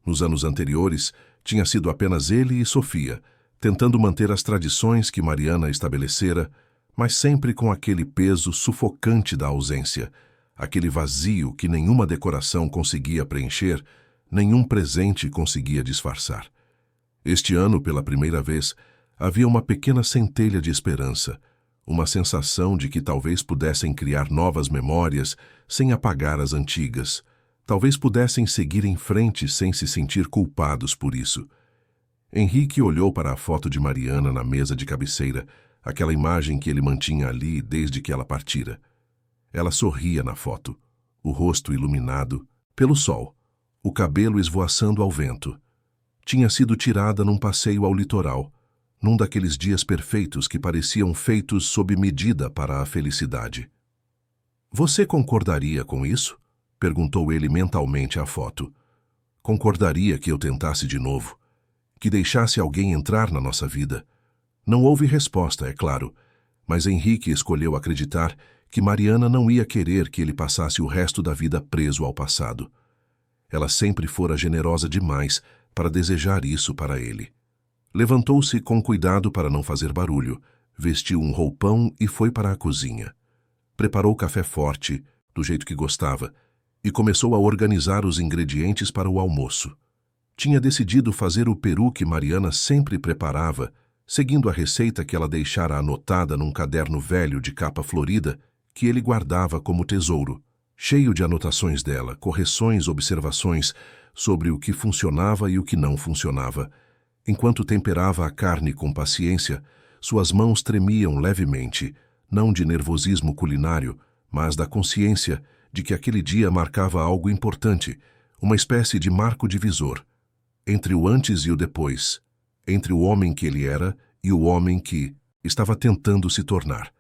Nos anos anteriores, tinha sido apenas ele e Sofia, tentando manter as tradições que Mariana estabelecera, mas sempre com aquele peso sufocante da ausência, aquele vazio que nenhuma decoração conseguia preencher, nenhum presente conseguia disfarçar. Este ano, pela primeira vez, havia uma pequena centelha de esperança, uma sensação de que talvez pudessem criar novas memórias sem apagar as antigas, talvez pudessem seguir em frente sem se sentir culpados por isso. Henrique olhou para a foto de Mariana na mesa de cabeceira, aquela imagem que ele mantinha ali desde que ela partira. Ela sorria na foto, o rosto iluminado pelo sol, o cabelo esvoaçando ao vento. Tinha sido tirada num passeio ao litoral, num daqueles dias perfeitos que pareciam feitos sob medida para a felicidade. Você concordaria com isso? Perguntou ele mentalmente à foto. Concordaria que eu tentasse de novo? Que deixasse alguém entrar na nossa vida? Não houve resposta, é claro, mas Henrique escolheu acreditar que Mariana não ia querer que ele passasse o resto da vida preso ao passado. Ela sempre fora generosa demais para desejar isso para ele. Levantou-se com cuidado para não fazer barulho, vestiu um roupão e foi para a cozinha. Preparou café forte, do jeito que gostava, e começou a organizar os ingredientes para o almoço. Tinha decidido fazer o peru que Mariana sempre preparava, seguindo a receita que ela deixara anotada num caderno velho de capa florida que ele guardava como tesouro, cheio de anotações dela, correções, observações sobre o que funcionava e o que não funcionava. Enquanto temperava a carne com paciência, suas mãos tremiam levemente, não de nervosismo culinário, mas da consciência de que aquele dia marcava algo importante, uma espécie de marco divisor, entre o antes e o depois, entre o homem que ele era e o homem que estava tentando se tornar.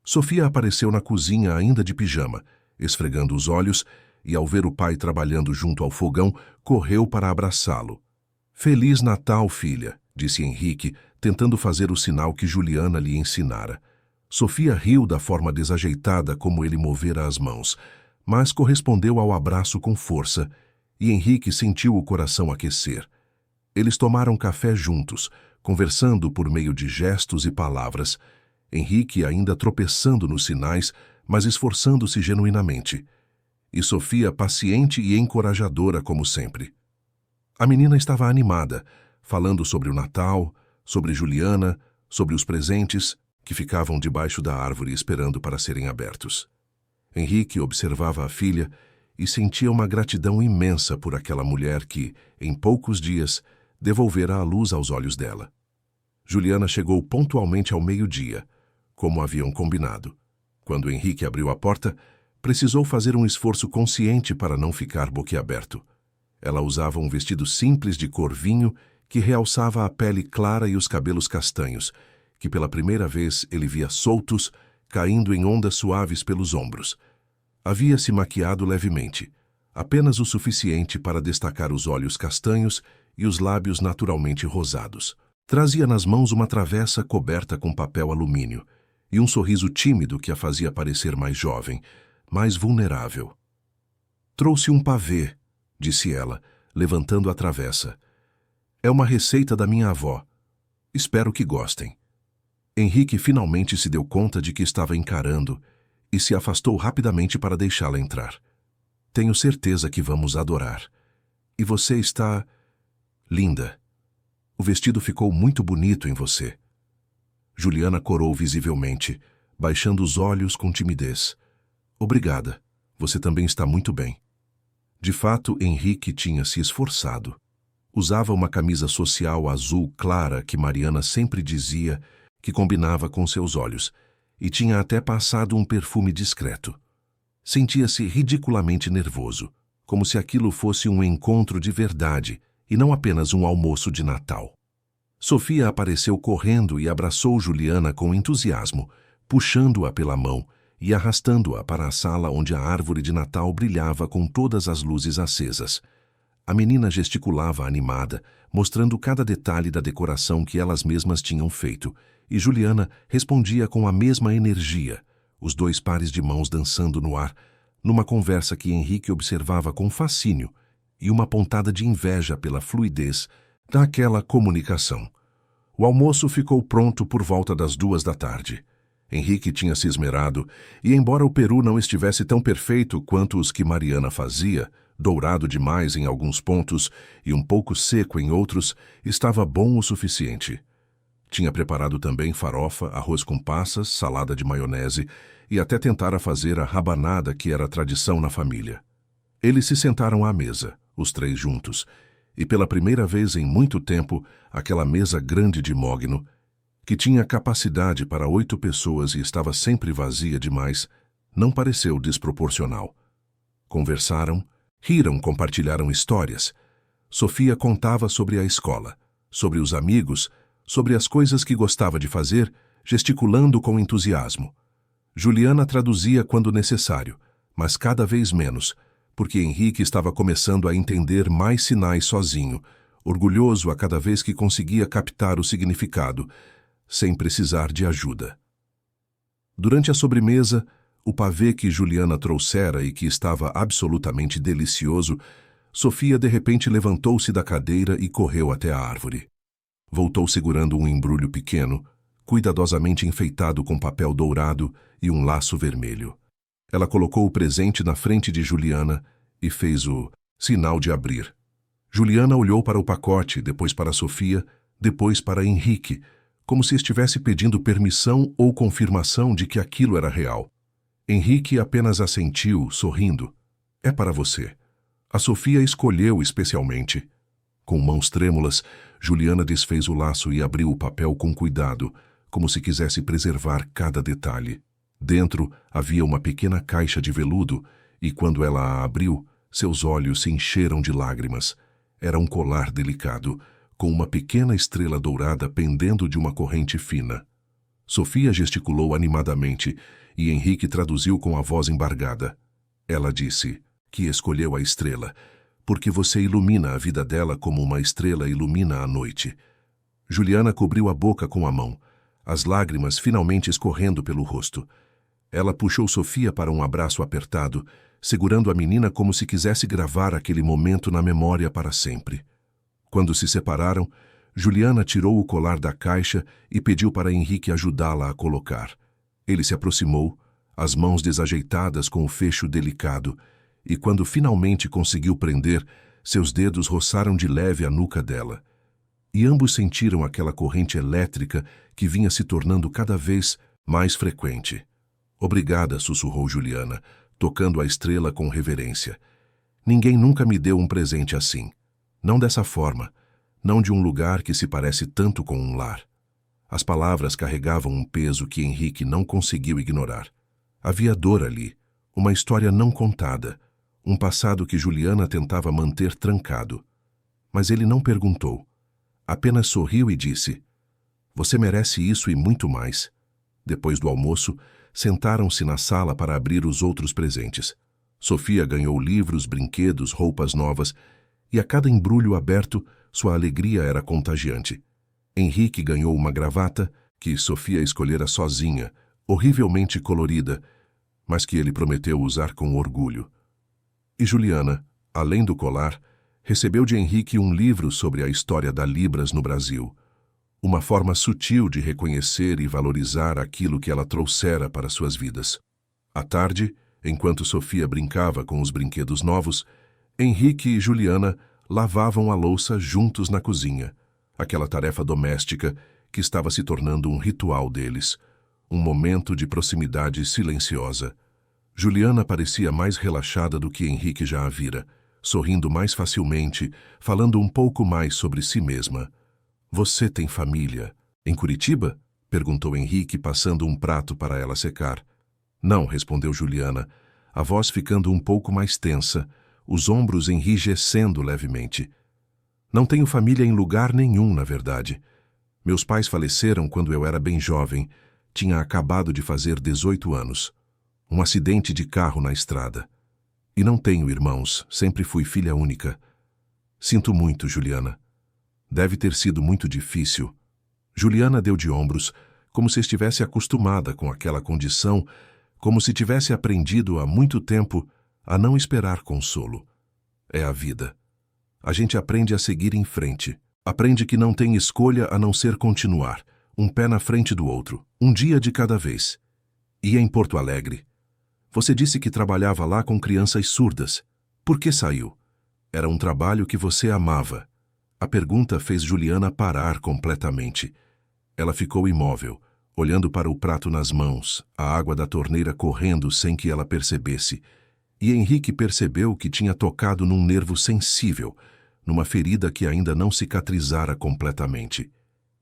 Sofia apareceu na cozinha ainda de pijama, esfregando os olhos, e ao ver o pai trabalhando junto ao fogão, correu para abraçá-lo. "Feliz Natal, filha", disse Henrique, tentando fazer o sinal que Juliana lhe ensinara. Sofia riu da forma desajeitada como ele movera as mãos, mas correspondeu ao abraço com força, e Henrique sentiu o coração aquecer. Eles tomaram café juntos, conversando por meio de gestos e palavras, Henrique ainda tropeçando nos sinais, mas esforçando-se genuinamente. E Sofia paciente e encorajadora como sempre. A menina estava animada, falando sobre o Natal, sobre Juliana, sobre os presentes que ficavam debaixo da árvore esperando para serem abertos. Henrique observava a filha e sentia uma gratidão imensa por aquela mulher que, em poucos dias, devolvera a luz aos olhos dela. Juliana chegou pontualmente ao meio-dia, como haviam combinado. Quando Henrique abriu a porta, precisou fazer um esforço consciente para não ficar boquiaberto. Ela usava um vestido simples de cor vinho que realçava a pele clara e os cabelos castanhos, que pela primeira vez ele via soltos, caindo em ondas suaves pelos ombros. Havia se maquiado levemente, apenas o suficiente para destacar os olhos castanhos e os lábios naturalmente rosados. Trazia nas mãos uma travessa coberta com papel alumínio e um sorriso tímido que a fazia parecer mais jovem, mais vulnerável. "Trouxe um pavê", disse ela, levantando a travessa. "É uma receita da minha avó. Espero que gostem." Henrique finalmente se deu conta de que estava encarando e se afastou rapidamente para deixá-la entrar. "Tenho certeza que vamos adorar. E você está linda. O vestido ficou muito bonito em você." Juliana corou visivelmente, baixando os olhos com timidez. "Obrigada. Você também está muito bem." De fato, Henrique tinha se esforçado. Usava uma camisa social azul clara que Mariana sempre dizia que combinava com seus olhos, e tinha até passado um perfume discreto. Sentia-se ridiculamente nervoso, como se aquilo fosse um encontro de verdade e não apenas um almoço de Natal. Sofia apareceu correndo e abraçou Juliana com entusiasmo, puxando-a pela mão e arrastando-a para a sala onde a árvore de Natal brilhava com todas as luzes acesas. A menina gesticulava animada, mostrando cada detalhe da decoração que elas mesmas tinham feito, e Juliana respondia com a mesma energia, os dois pares de mãos dançando no ar, numa conversa que Henrique observava com fascínio e uma pontada de inveja pela fluidez daquela comunicação. O almoço ficou pronto por volta das 14h. Henrique tinha se esmerado, e embora o peru não estivesse tão perfeito quanto os que Mariana fazia, dourado demais em alguns pontos e um pouco seco em outros, estava bom o suficiente. Tinha preparado também farofa, arroz com passas, salada de maionese e até tentara fazer a rabanada que era tradição na família. Eles se sentaram à mesa, os três juntos, e pela primeira vez em muito tempo, aquela mesa grande de mogno, que tinha capacidade para 8 pessoas e estava sempre vazia demais, não pareceu desproporcional. Conversaram, riram, compartilharam histórias. Sofia contava sobre a escola, sobre os amigos, sobre as coisas que gostava de fazer, gesticulando com entusiasmo. Juliana traduzia quando necessário, mas cada vez menos, porque Henrique estava começando a entender mais sinais sozinho, orgulhoso a cada vez que conseguia captar o significado, sem precisar de ajuda. Durante a sobremesa, o pavê que Juliana trouxera e que estava absolutamente delicioso, Sofia de repente levantou-se da cadeira e correu até a árvore. Voltou segurando um embrulho pequeno, cuidadosamente enfeitado com papel dourado e um laço vermelho. Ela colocou o presente na frente de Juliana e fez o sinal de abrir. Juliana olhou para o pacote, depois para Sofia, depois para Henrique, como se estivesse pedindo permissão ou confirmação de que aquilo era real. Henrique apenas assentiu, sorrindo. É para você. A Sofia escolheu especialmente. Com mãos trêmulas, Juliana desfez o laço e abriu o papel com cuidado, como se quisesse preservar cada detalhe. Dentro havia uma pequena caixa de veludo e, quando ela a abriu, seus olhos se encheram de lágrimas. Era um colar delicado, com uma pequena estrela dourada pendendo de uma corrente fina. Sofia gesticulou animadamente e Henrique traduziu com a voz embargada. Ela disse que escolheu a estrela, porque você ilumina a vida dela como uma estrela ilumina a noite. Juliana cobriu a boca com a mão, as lágrimas finalmente escorrendo pelo rosto. Ela puxou Sofia para um abraço apertado, segurando a menina como se quisesse gravar aquele momento na memória para sempre. Quando se separaram, Juliana tirou o colar da caixa e pediu para Henrique ajudá-la a colocar. Ele se aproximou, as mãos desajeitadas com o fecho delicado, e quando finalmente conseguiu prender, seus dedos roçaram de leve a nuca dela. E ambos sentiram aquela corrente elétrica que vinha se tornando cada vez mais frequente. Obrigada, sussurrou Juliana, tocando a estrela com reverência. Ninguém nunca me deu um presente assim. Não dessa forma, não de um lugar que se parece tanto com um lar. As palavras carregavam um peso que Henrique não conseguiu ignorar. Havia dor ali, uma história não contada, um passado que Juliana tentava manter trancado. Mas ele não perguntou. Apenas sorriu e disse: Você merece isso e muito mais. Depois do almoço, sentaram-se na sala para abrir os outros presentes. Sofia ganhou livros, brinquedos, roupas novas, e a cada embrulho aberto, sua alegria era contagiante. Henrique ganhou uma gravata que Sofia escolhera sozinha, horrivelmente colorida, mas que ele prometeu usar com orgulho. E Juliana, além do colar, recebeu de Henrique um livro sobre a história da Libras no Brasil, uma forma sutil de reconhecer e valorizar aquilo que ela trouxera para suas vidas. À tarde, enquanto Sofia brincava com os brinquedos novos, Henrique e Juliana lavavam a louça juntos na cozinha, aquela tarefa doméstica que estava se tornando um ritual deles, um momento de proximidade silenciosa. Juliana parecia mais relaxada do que Henrique já a vira, sorrindo mais facilmente, falando um pouco mais sobre si mesma. Você tem família em Curitiba? Perguntou Henrique, passando um prato para ela secar. Não, respondeu Juliana, a voz ficando um pouco mais tensa, os ombros enrijecendo levemente. Não tenho família em lugar nenhum, na verdade. Meus pais faleceram quando eu era bem jovem, tinha acabado de fazer 18 anos. Um acidente de carro na estrada. E não tenho irmãos, sempre fui filha única. Sinto muito, Juliana. Deve ter sido muito difícil. Juliana deu de ombros, como se estivesse acostumada com aquela condição, como se tivesse aprendido há muito tempo a não esperar consolo. É a vida. A gente aprende a seguir em frente. Aprende que não tem escolha a não ser continuar, um pé na frente do outro, um dia de cada vez. E em Porto Alegre? Você disse que trabalhava lá com crianças surdas. Por que saiu? Era um trabalho que você amava. A pergunta fez Juliana parar completamente. Ela ficou imóvel, olhando para o prato nas mãos, a água da torneira correndo sem que ela percebesse. E Henrique percebeu que tinha tocado num nervo sensível, numa ferida que ainda não cicatrizara completamente.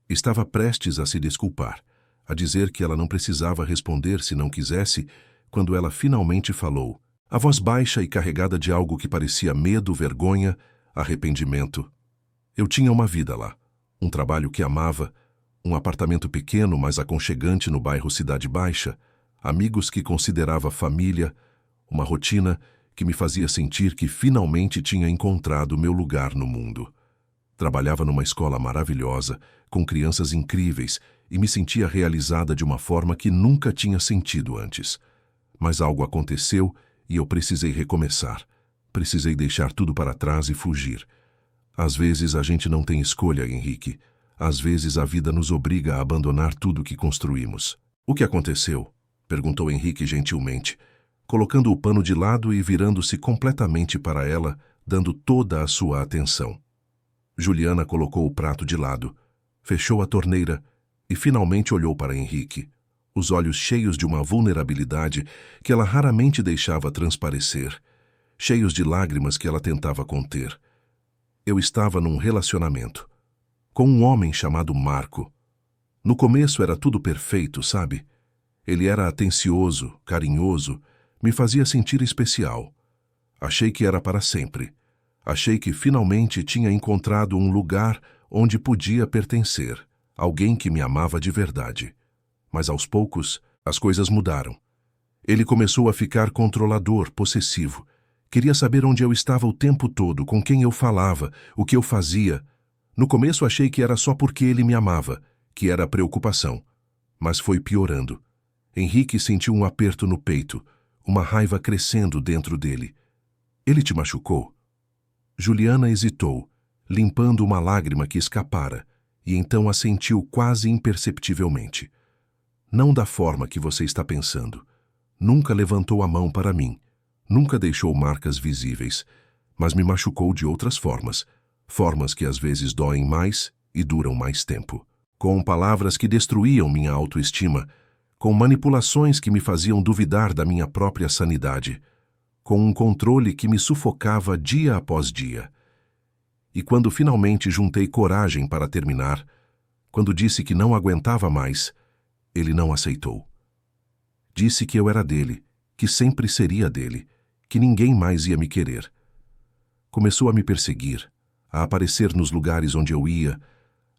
Estava prestes a se desculpar, a dizer que ela não precisava responder se não quisesse, quando ela finalmente falou, a voz baixa e carregada de algo que parecia medo, vergonha, arrependimento. Eu tinha uma vida lá, um trabalho que amava, um apartamento pequeno, mas aconchegante no bairro Cidade Baixa, amigos que considerava família, uma rotina que me fazia sentir que finalmente tinha encontrado meu lugar no mundo. Trabalhava numa escola maravilhosa, com crianças incríveis, e me sentia realizada de uma forma que nunca tinha sentido antes. Mas algo aconteceu e eu precisei recomeçar. Precisei deixar tudo para trás e fugir. Às vezes a gente não tem escolha, Henrique. Às vezes a vida nos obriga a abandonar tudo que construímos. O que aconteceu? Perguntou Henrique gentilmente, colocando o pano de lado e virando-se completamente para ela, dando toda a sua atenção. Juliana colocou o prato de lado, fechou a torneira e finalmente olhou para Henrique, os olhos cheios de uma vulnerabilidade que ela raramente deixava transparecer, cheios de lágrimas que ela tentava conter. Eu estava num relacionamento, com um homem chamado Marco. No começo era tudo perfeito, sabe? Ele era atencioso, carinhoso, me fazia sentir especial. Achei que era para sempre. Achei que finalmente tinha encontrado um lugar onde podia pertencer, alguém que me amava de verdade. Mas aos poucos, as coisas mudaram. Ele começou a ficar controlador, possessivo. Queria saber onde eu estava o tempo todo, com quem eu falava, o que eu fazia. No começo achei que era só porque ele me amava, que era preocupação. Mas foi piorando. Henrique sentiu um aperto no peito, uma raiva crescendo dentro dele. Ele te machucou? Juliana hesitou, limpando uma lágrima que escapara, e então assentiu quase imperceptivelmente. Não da forma que você está pensando. Nunca levantou a mão para mim. Nunca deixou marcas visíveis, mas me machucou de outras formas, formas que às vezes doem mais e duram mais tempo. Com palavras que destruíam minha autoestima, com manipulações que me faziam duvidar da minha própria sanidade, com um controle que me sufocava dia após dia. E quando finalmente juntei coragem para terminar, quando disse que não aguentava mais, ele não aceitou. Disse que eu era dele, que sempre seria dele, que ninguém mais ia me querer. Começou a me perseguir, a aparecer nos lugares onde eu ia,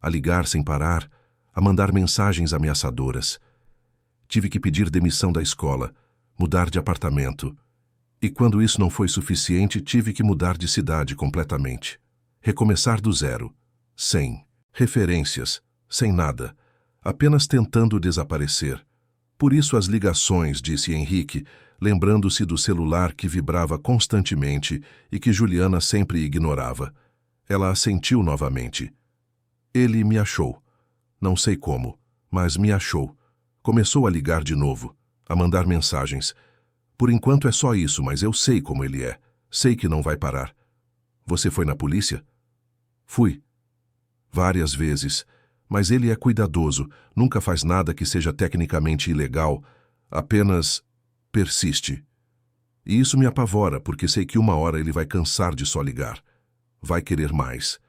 a ligar sem parar, a mandar mensagens ameaçadoras. Tive que pedir demissão da escola, mudar de apartamento. E quando isso não foi suficiente, tive que mudar de cidade completamente. Recomeçar do zero, sem referências, sem nada, apenas tentando desaparecer. Por isso as ligações, disse Henrique, lembrando-se do celular que vibrava constantemente e que Juliana sempre ignorava. Ela assentiu novamente. Ele me achou. Não sei como, mas me achou. Começou a ligar de novo, a mandar mensagens. Por enquanto é só isso, mas eu sei como ele é. Sei que não vai parar. Você foi na polícia? Fui. Várias vezes. Mas ele é cuidadoso, nunca faz nada que seja tecnicamente ilegal, apenas persiste. E isso me apavora, porque sei que uma hora ele vai cansar de só ligar. Vai querer mais.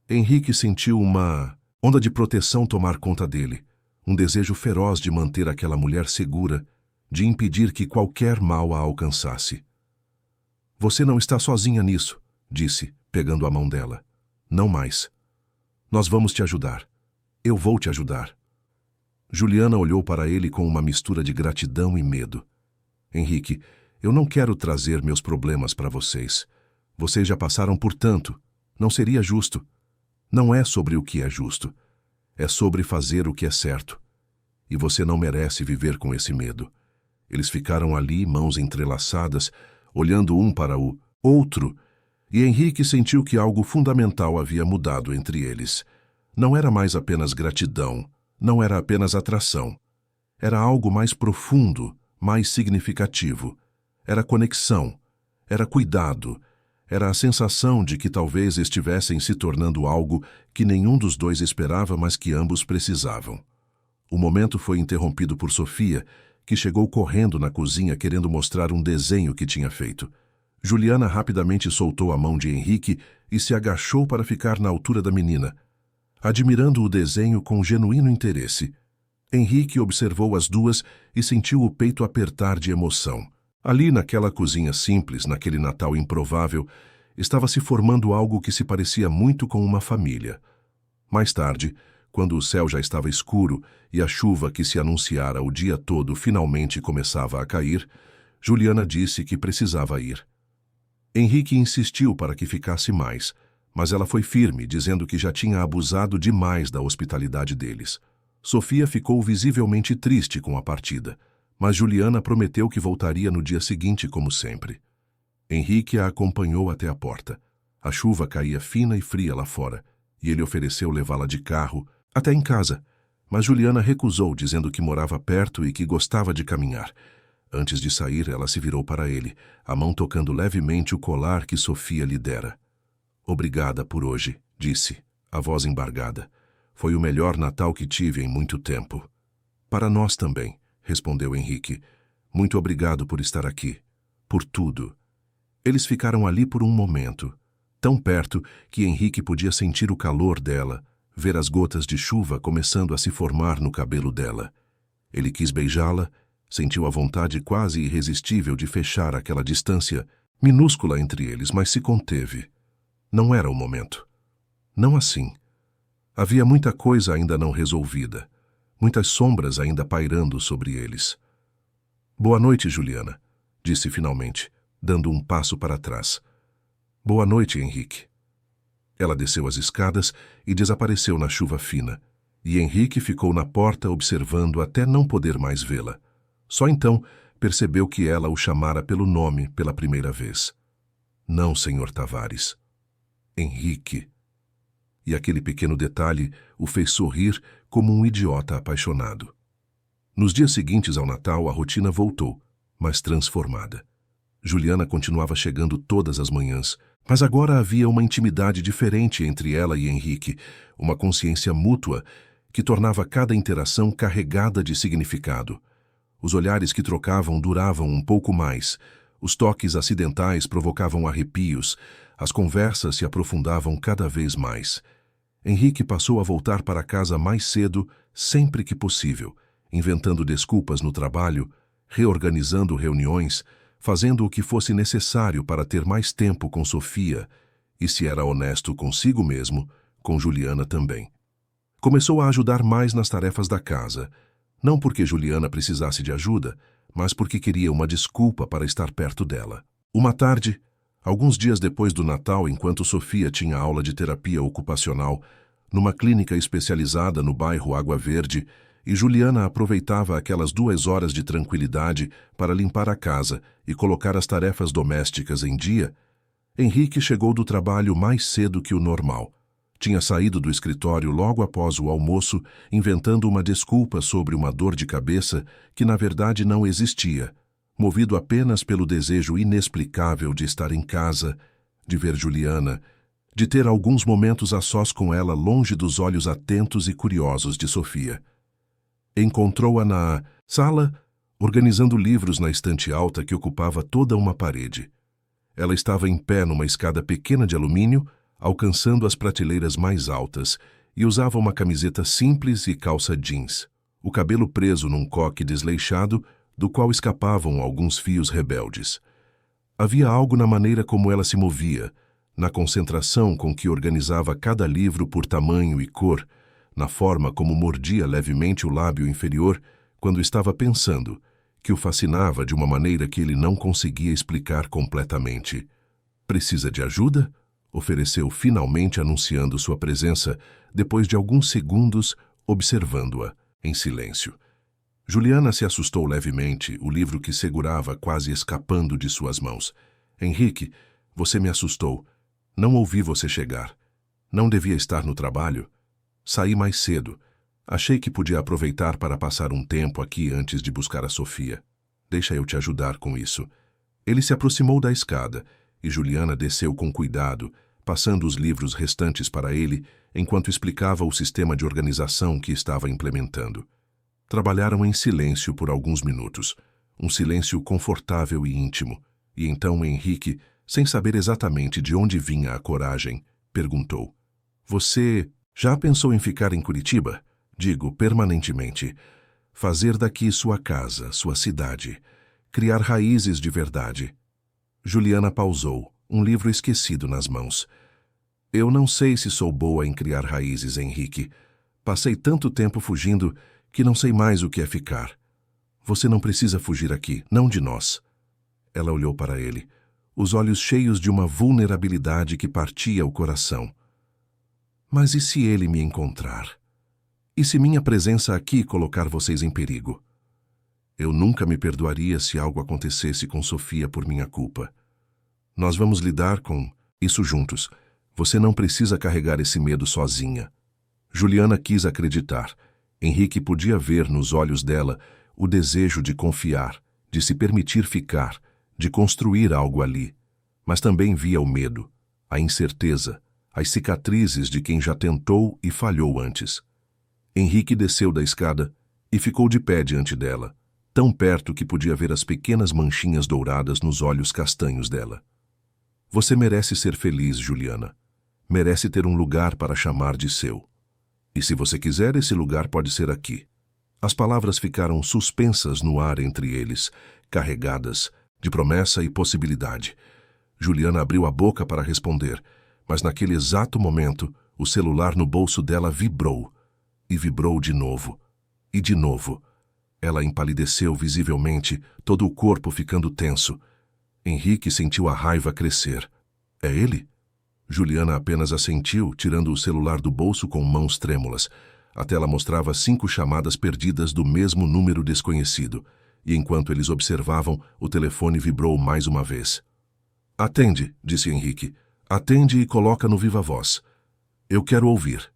Henrique sentiu uma onda de proteção tomar conta dele, um desejo feroz de manter aquela mulher segura, de impedir que qualquer mal a alcançasse. Você não está sozinha nisso, disse, pegando a mão dela. Não mais. Nós vamos te ajudar. Eu vou te ajudar. Juliana olhou para ele com uma mistura de gratidão e medo. Henrique, eu não quero trazer meus problemas para vocês. Vocês já passaram por tanto. Não seria justo. Não é sobre o que é justo. É sobre fazer o que é certo. E você não merece viver com esse medo. Eles ficaram ali, mãos entrelaçadas, olhando um para o outro, e Henrique sentiu que algo fundamental havia mudado entre eles. Não era mais apenas gratidão, não era apenas atração. Era algo mais profundo, mais significativo. Era conexão, era cuidado, era a sensação de que talvez estivessem se tornando algo que nenhum dos dois esperava, mas que ambos precisavam. O momento foi interrompido por Sofia, que chegou correndo na cozinha querendo mostrar um desenho que tinha feito. Juliana rapidamente soltou a mão de Henrique e se agachou para ficar na altura da menina, admirando o desenho com genuíno interesse. Henrique observou as duas e sentiu o peito apertar de emoção. Ali naquela cozinha simples, naquele Natal improvável, estava se formando algo que se parecia muito com uma família. Mais tarde, quando o céu já estava escuro e a chuva que se anunciara o dia todo finalmente começava a cair, Juliana disse que precisava ir. Henrique insistiu para que ficasse mais, mas ela foi firme, dizendo que já tinha abusado demais da hospitalidade deles. Sofia ficou visivelmente triste com a partida, mas Juliana prometeu que voltaria no dia seguinte como sempre. Henrique a acompanhou até a porta. A chuva caía fina e fria lá fora, e ele ofereceu levá-la de carro até em casa, mas Juliana recusou, dizendo que morava perto e que gostava de caminhar. Antes de sair, ela se virou para ele, a mão tocando levemente o colar que Sofia lhe dera. "Obrigada por hoje", disse, a voz embargada. "Foi o melhor Natal que tive em muito tempo." "Para nós também", respondeu Henrique. "Muito obrigado por estar aqui. Por tudo." Eles ficaram ali por um momento, tão perto que Henrique podia sentir o calor dela, ver as gotas de chuva começando a se formar no cabelo dela. Ele quis beijá-la, sentiu a vontade quase irresistível de fechar aquela distância minúscula entre eles, mas se conteve. Não era o momento. Não assim. Havia muita coisa ainda não resolvida, muitas sombras ainda pairando sobre eles. "Boa noite, Juliana", disse finalmente, dando um passo para trás. "Boa noite, Henrique." Ela desceu as escadas e desapareceu na chuva fina, e Henrique ficou na porta observando até não poder mais vê-la. Só então percebeu que ela o chamara pelo nome pela primeira vez. "Não, Sr. Tavares. Henrique." E aquele pequeno detalhe o fez sorrir como um idiota apaixonado. Nos dias seguintes ao Natal, a rotina voltou, mas transformada. Juliana continuava chegando todas as manhãs, mas agora havia uma intimidade diferente entre ela e Henrique, uma consciência mútua que tornava cada interação carregada de significado. Os olhares que trocavam duravam um pouco mais, os toques acidentais provocavam arrepios, as conversas se aprofundavam cada vez mais. Henrique passou a voltar para casa mais cedo, sempre que possível, inventando desculpas no trabalho, reorganizando reuniões, fazendo o que fosse necessário para ter mais tempo com Sofia e, se era honesto consigo mesmo, com Juliana também. Começou a ajudar mais nas tarefas da casa, não porque Juliana precisasse de ajuda, mas porque queria uma desculpa para estar perto dela. Uma tarde, alguns dias depois do Natal, enquanto Sofia tinha aula de terapia ocupacional numa clínica especializada no bairro Água Verde, e Juliana aproveitava aquelas 2 horas de tranquilidade para limpar a casa e colocar as tarefas domésticas em dia, Henrique chegou do trabalho mais cedo que o normal. Tinha saído do escritório logo após o almoço, inventando uma desculpa sobre uma dor de cabeça que na verdade não existia, movido apenas pelo desejo inexplicável de estar em casa, de ver Juliana, de ter alguns momentos a sós com ela longe dos olhos atentos e curiosos de Sofia. Encontrou-a na sala, organizando livros na estante alta que ocupava toda uma parede. Ela estava em pé numa escada pequena de alumínio, alcançando as prateleiras mais altas, e usava uma camiseta simples e calça jeans, o cabelo preso num coque desleixado, do qual escapavam alguns fios rebeldes. Havia algo na maneira como ela se movia, na concentração com que organizava cada livro por tamanho e cor, na forma como mordia levemente o lábio inferior quando estava pensando, que o fascinava de uma maneira que ele não conseguia explicar completamente. "Precisa de ajuda? ofereceu finalmente anunciando sua presença depois de alguns segundos observando-a, em silêncio. Juliana se assustou levemente, o livro que segurava quase escapando de suas mãos. Henrique, você me assustou. Não ouvi você chegar. Não devia estar no trabalho? Saí mais cedo. Achei que podia aproveitar para passar um tempo aqui antes de buscar a Sofia. Deixa eu te ajudar com isso. Ele se aproximou da escada e Juliana desceu com cuidado, passando os livros restantes para ele, enquanto explicava o sistema de organização que estava implementando. Trabalharam em silêncio por alguns minutos, um silêncio confortável e íntimo, e então Henrique, sem saber exatamente de onde vinha a coragem, perguntou: Você já pensou em ficar em Curitiba? Digo, permanentemente. Fazer daqui sua casa, sua cidade. Criar raízes de verdade. Juliana pausou, um livro esquecido nas mãos. Eu não sei se sou boa em criar raízes, Henrique. Passei tanto tempo fugindo que não sei mais o que é ficar. Você não precisa fugir aqui, não de nós. Ela olhou para ele, os olhos cheios de uma vulnerabilidade que partia o coração. Mas e se ele me encontrar? E se minha presença aqui colocar vocês em perigo? Eu nunca me perdoaria se algo acontecesse com Sofia por minha culpa. Nós vamos lidar com isso juntos. Você não precisa carregar esse medo sozinha. Juliana quis acreditar. Henrique podia ver nos olhos dela o desejo de confiar, de se permitir ficar, de construir algo ali. Mas também via o medo, a incerteza, as cicatrizes de quem já tentou e falhou antes. Henrique desceu da escada e ficou de pé diante dela, tão perto que podia ver as pequenas manchinhas douradas nos olhos castanhos dela. Você merece ser feliz, Juliana. Merece ter um lugar para chamar de seu. E se você quiser, esse lugar pode ser aqui. As palavras ficaram suspensas no ar entre eles, carregadas de promessa e possibilidade. Juliana abriu a boca para responder, mas naquele exato momento, o celular no bolso dela vibrou. E vibrou de novo. E de novo. Ela empalideceu visivelmente, todo o corpo ficando tenso. Henrique sentiu a raiva crescer. É ele? Juliana apenas assentiu, tirando o celular do bolso com mãos trêmulas. A tela mostrava 5 chamadas perdidas do mesmo número desconhecido, e enquanto eles observavam, o telefone vibrou mais uma vez. Atende, disse Henrique. Atende e coloca no viva voz. Eu quero ouvir.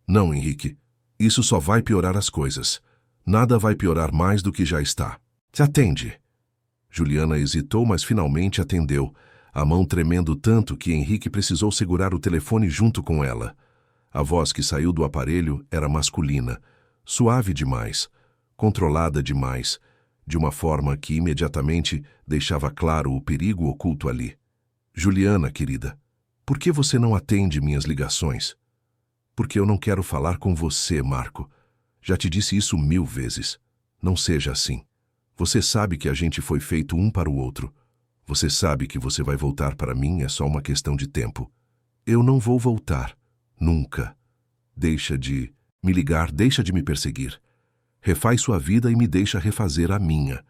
Não, Henrique. Isso só vai piorar as coisas. Nada vai piorar mais do que já está. Te atende. Juliana hesitou, mas finalmente atendeu, a mão tremendo tanto que Henrique precisou segurar o telefone junto com ela. A voz que saiu do aparelho era masculina, suave demais, controlada demais, de uma forma que imediatamente deixava claro o perigo oculto ali. Juliana, querida, por que você não atende minhas ligações? Porque eu não quero falar com você, Marco. Já te disse isso 1000 vezes. Não seja assim. Você sabe que a gente foi feito um para o outro. Você sabe que você vai voltar para mim, é só uma questão de tempo. Eu não vou voltar. Nunca. Deixa de me ligar, deixa de me perseguir. Refaz sua vida e me deixa refazer a minha.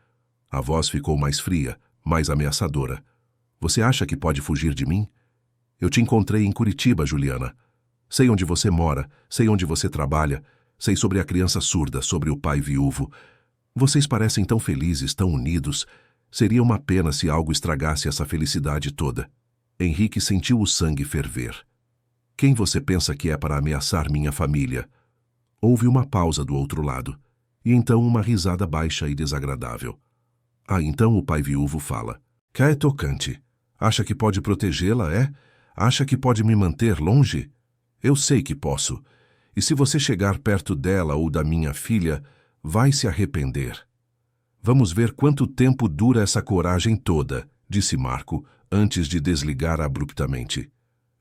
A voz ficou mais fria, mais ameaçadora. Você acha que pode fugir de mim? Eu te encontrei em Curitiba, Juliana. Sei onde você mora, sei onde você trabalha, sei sobre a criança surda, sobre o pai viúvo. Vocês parecem tão felizes, tão unidos. Seria uma pena se algo estragasse essa felicidade toda. Henrique sentiu o sangue ferver. Quem você pensa que é para ameaçar minha família? Houve uma pausa do outro lado, e então uma risada baixa e desagradável. Ah, então o pai viúvo fala. Cá é tocante. Acha que pode protegê-la, é? Acha que pode me manter longe? Eu sei que posso. E se você chegar perto dela ou da minha filha, vai se arrepender. Vamos ver quanto tempo dura essa coragem toda, disse Marco, antes de desligar abruptamente.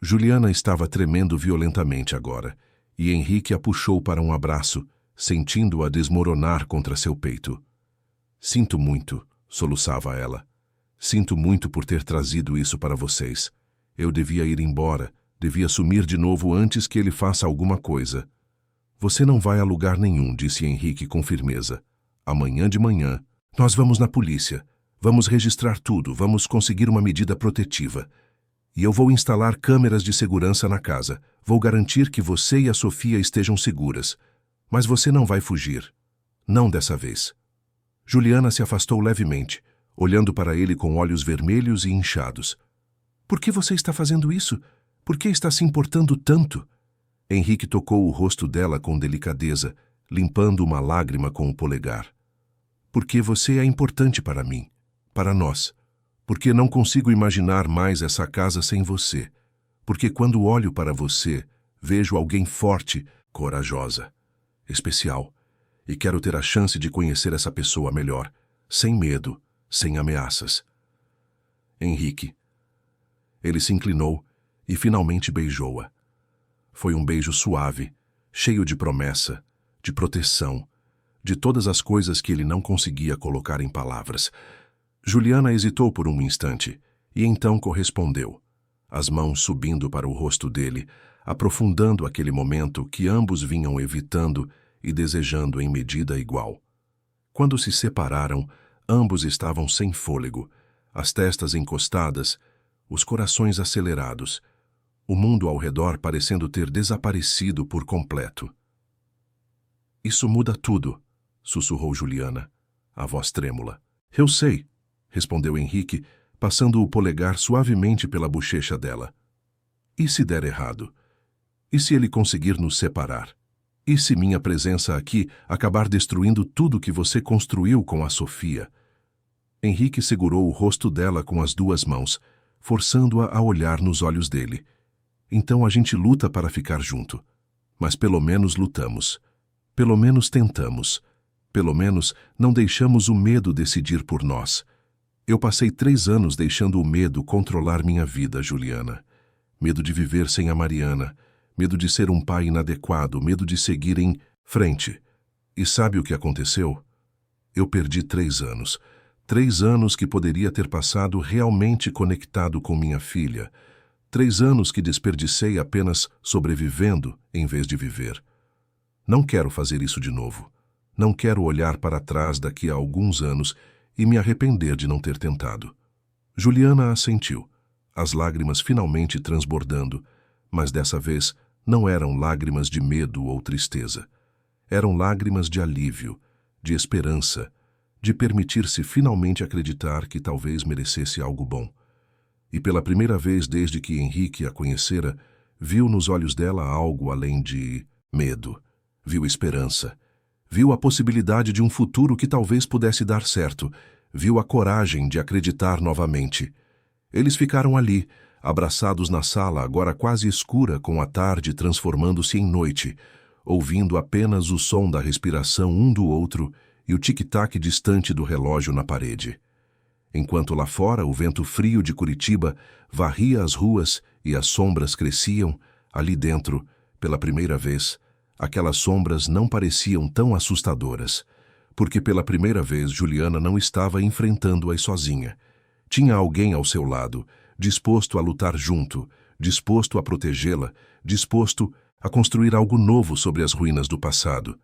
Juliana estava tremendo violentamente agora, e Henrique a puxou para um abraço, sentindo-a desmoronar contra seu peito. Sinto muito, soluçava ela. Sinto muito por ter trazido isso para vocês. Eu devia ir embora, devia sumir de novo antes que ele faça alguma coisa. Você não vai a lugar nenhum, disse Henrique com firmeza. Amanhã de manhã, nós vamos na polícia. Vamos registrar tudo, vamos conseguir uma medida protetiva. E eu vou instalar câmeras de segurança na casa. Vou garantir que você e a Sofia estejam seguras. Mas você não vai fugir. Não dessa vez. Juliana se afastou levemente, olhando para ele com olhos vermelhos e inchados. Por que você está fazendo isso? Por que está se importando tanto? Henrique tocou o rosto dela com delicadeza, limpando uma lágrima com o polegar. Porque você é importante para mim, para nós. Porque não consigo imaginar mais essa casa sem você. Porque quando olho para você, vejo alguém forte, corajosa, especial. E quero ter a chance de conhecer essa pessoa melhor, sem medo, sem ameaças. Henrique. Ele se inclinou e finalmente beijou-a. Foi um beijo suave, cheio de promessa, de proteção, de todas as coisas que ele não conseguia colocar em palavras. Juliana hesitou por um instante e então correspondeu, as mãos subindo para o rosto dele, aprofundando aquele momento que ambos vinham evitando e desejando em medida igual. Quando se separaram, ambos estavam sem fôlego, as testas encostadas, os corações acelerados, o mundo ao redor parecendo ter desaparecido por completo. Isso muda tudo, sussurrou Juliana, a voz trêmula. Eu sei, respondeu Henrique, passando o polegar suavemente pela bochecha dela. E se der errado? E se ele conseguir nos separar? E se minha presença aqui acabar destruindo tudo que você construiu com a Sofia? Henrique segurou o rosto dela com as duas mãos, forçando-a a olhar nos olhos dele. Então a gente luta para ficar junto. Mas pelo menos lutamos. Pelo menos tentamos. Pelo menos não deixamos o medo decidir por nós. Eu passei 3 anos deixando o medo controlar minha vida, Juliana. Medo de viver sem a Mariana. Medo de ser um pai inadequado. Medo de seguir em frente. E sabe o que aconteceu? Eu perdi 3 anos. 3 anos que poderia ter passado realmente conectado com minha filha. 3 anos que desperdicei apenas sobrevivendo em vez de viver. Não quero fazer isso de novo. Não quero olhar para trás daqui a alguns anos e me arrepender de não ter tentado. Juliana assentiu, as lágrimas finalmente transbordando, mas dessa vez não eram lágrimas de medo ou tristeza. Eram lágrimas de alívio, de esperança, de permitir-se finalmente acreditar que talvez merecesse algo bom. E pela primeira vez desde que Henrique a conhecera, viu nos olhos dela algo além de medo. Viu esperança. Viu a possibilidade de um futuro que talvez pudesse dar certo. Viu a coragem de acreditar novamente. Eles ficaram ali, abraçados na sala, agora quase escura com a tarde transformando-se em noite, ouvindo apenas o som da respiração um do outro e o tic-tac distante do relógio na parede. Enquanto lá fora o vento frio de Curitiba varria as ruas e as sombras cresciam, ali dentro, pela primeira vez, aquelas sombras não pareciam tão assustadoras, porque pela primeira vez Juliana não estava enfrentando-as sozinha. Tinha alguém ao seu lado, disposto a lutar junto, disposto a protegê-la, disposto a construir algo novo sobre as ruínas do passado.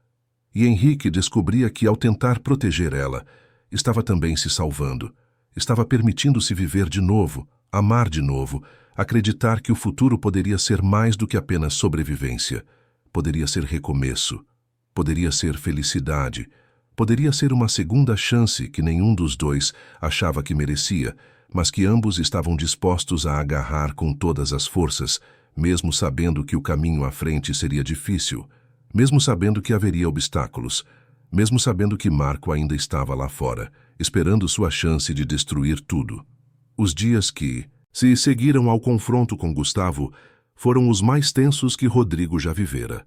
E Henrique descobria que, ao tentar proteger ela, estava também se salvando. Estava permitindo-se viver de novo, amar de novo, acreditar que o futuro poderia ser mais do que apenas sobrevivência. Poderia ser recomeço, poderia ser felicidade, poderia ser uma segunda chance que nenhum dos dois achava que merecia, mas que ambos estavam dispostos a agarrar com todas as forças, mesmo sabendo que o caminho à frente seria difícil, mesmo sabendo que haveria obstáculos, mesmo sabendo que Marco ainda estava lá fora, esperando sua chance de destruir tudo. Os dias que se seguiram ao confronto com Gustavo foram os mais tensos que Rodrigo já vivera.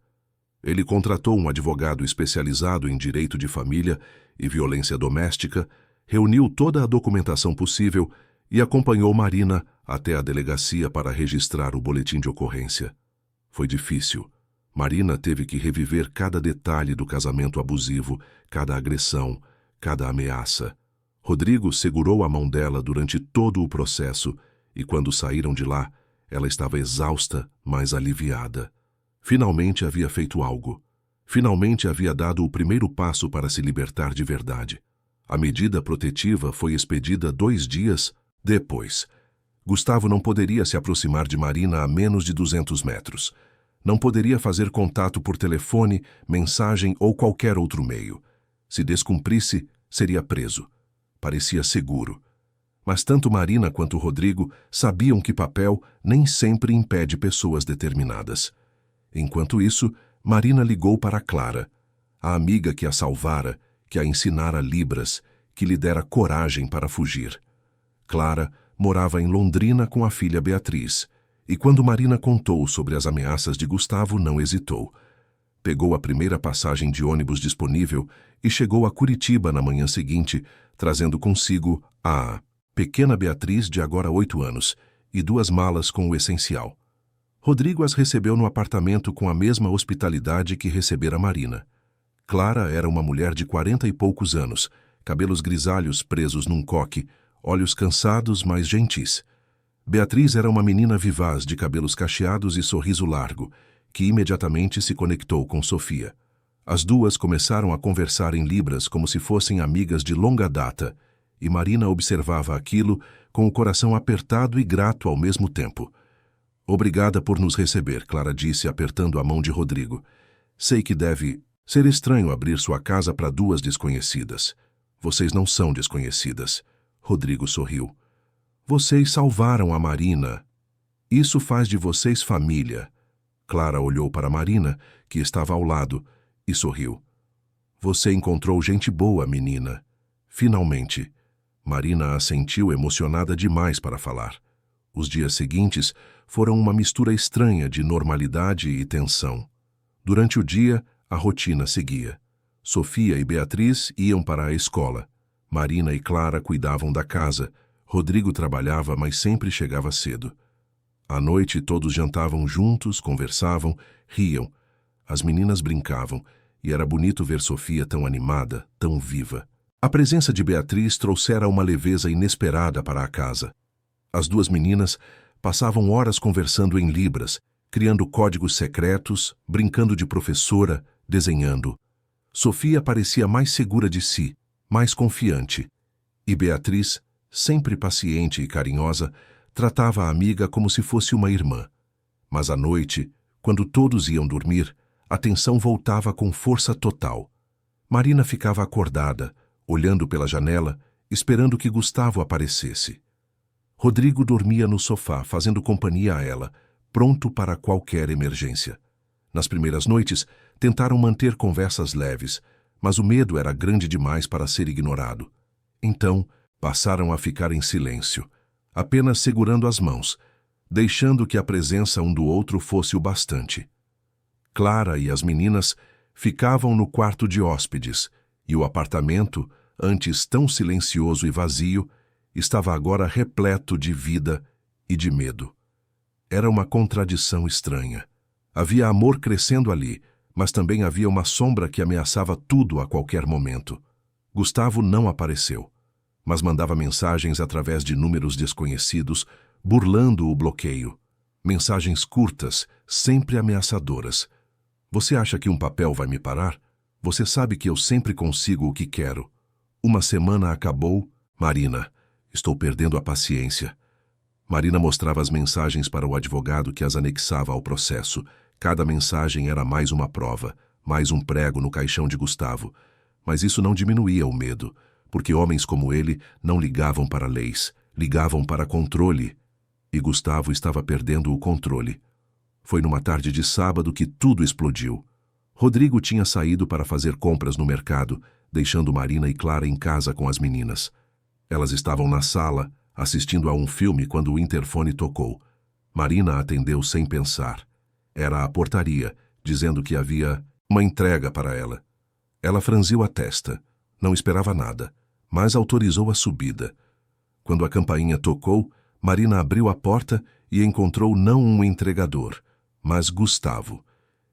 Ele contratou um advogado especializado em direito de família e violência doméstica, reuniu toda a documentação possível e acompanhou Marina até a delegacia para registrar o boletim de ocorrência. Foi difícil. Marina teve que reviver cada detalhe do casamento abusivo, cada agressão, cada ameaça. Rodrigo segurou a mão dela durante todo o processo e, quando saíram de lá, ela estava exausta, mas aliviada. Finalmente havia feito algo. Finalmente havia dado o primeiro passo para se libertar de verdade. A medida protetiva foi expedida 2 dias depois. Gustavo não poderia se aproximar de Marina a menos de 200 metros. Não poderia fazer contato por telefone, mensagem ou qualquer outro meio. Se descumprisse, seria preso. Parecia seguro. Mas tanto Marina quanto Rodrigo sabiam que papel nem sempre impede pessoas determinadas. Enquanto isso, Marina ligou para Clara, a amiga que a salvara, que a ensinara Libras, que lhe dera coragem para fugir. Clara morava em Londrina com a filha Beatriz, e quando Marina contou sobre as ameaças de Gustavo, não hesitou. Pegou a primeira passagem de ônibus disponível e chegou a Curitiba na manhã seguinte, trazendo consigo a pequena Beatriz, de agora 8 anos, e 2 malas com o essencial. Rodrigo as recebeu no apartamento com a mesma hospitalidade que recebera Marina. Clara era uma mulher de 40 e poucos anos, cabelos grisalhos presos num coque, olhos cansados, mas gentis. Beatriz era uma menina vivaz, de cabelos cacheados e sorriso largo, que imediatamente se conectou com Sofia. As duas começaram a conversar em Libras como se fossem amigas de longa data, e Marina observava aquilo com o coração apertado e grato ao mesmo tempo. Obrigada por nos receber, Clara disse, apertando a mão de Rodrigo. Sei que deve ser estranho abrir sua casa para 2 desconhecidas. Vocês não são desconhecidas. Rodrigo sorriu. Vocês salvaram a Marina. Isso faz de vocês família. Clara olhou para Marina, que estava ao lado, e sorriu. Você encontrou gente boa, menina. Finalmente. Marina assentiu, emocionada demais para falar. Os dias seguintes foram uma mistura estranha de normalidade e tensão. Durante o dia, a rotina seguia. Sofia e Beatriz iam para a escola. Marina e Clara cuidavam da casa. Rodrigo trabalhava, mas sempre chegava cedo. À noite, todos jantavam juntos, conversavam, riam. As meninas brincavam, e era bonito ver Sofia tão animada, tão viva. A presença de Beatriz trouxera uma leveza inesperada para a casa. As 2 meninas passavam horas conversando em Libras, criando códigos secretos, brincando de professora, desenhando. Sofia parecia mais segura de si, mais confiante. E Beatriz, sempre paciente e carinhosa, tratava a amiga como se fosse uma irmã. Mas à noite, quando todos iam dormir, a tensão voltava com força total. Marina ficava acordada, olhando pela janela, esperando que Gustavo aparecesse. Rodrigo dormia no sofá, fazendo companhia a ela, pronto para qualquer emergência. Nas primeiras noites, tentaram manter conversas leves, mas o medo era grande demais para ser ignorado. Então, passaram a ficar em silêncio, apenas segurando as mãos, deixando que a presença um do outro fosse o bastante. Clara e as meninas ficavam no quarto de hóspedes, e o apartamento, antes tão silencioso e vazio, estava agora repleto de vida e de medo. Era uma contradição estranha. Havia amor crescendo ali, mas também havia uma sombra que ameaçava tudo a qualquer momento. Gustavo não apareceu, mas mandava mensagens através de números desconhecidos, burlando o bloqueio. Mensagens curtas, sempre ameaçadoras. Você acha que um papel vai me parar? Você sabe que eu sempre consigo o que quero. Uma semana acabou. Marina, estou perdendo a paciência. Marina mostrava as mensagens para o advogado que as anexava ao processo. Cada mensagem era mais uma prova, mais um prego no caixão de Gustavo. Mas isso não diminuía o medo, porque homens como ele não ligavam para leis, ligavam para controle. E Gustavo estava perdendo o controle. Foi numa tarde de sábado que tudo explodiu. Rodrigo tinha saído para fazer compras no mercado, deixando Marina e Clara em casa com as meninas. Elas estavam na sala, assistindo a um filme quando o interfone tocou. Marina atendeu sem pensar. Era a portaria, dizendo que havia uma entrega para ela. Ela franziu a testa. Não esperava nada, mas autorizou a subida. Quando a campainha tocou, Marina abriu a porta e encontrou não um entregador, mas Gustavo.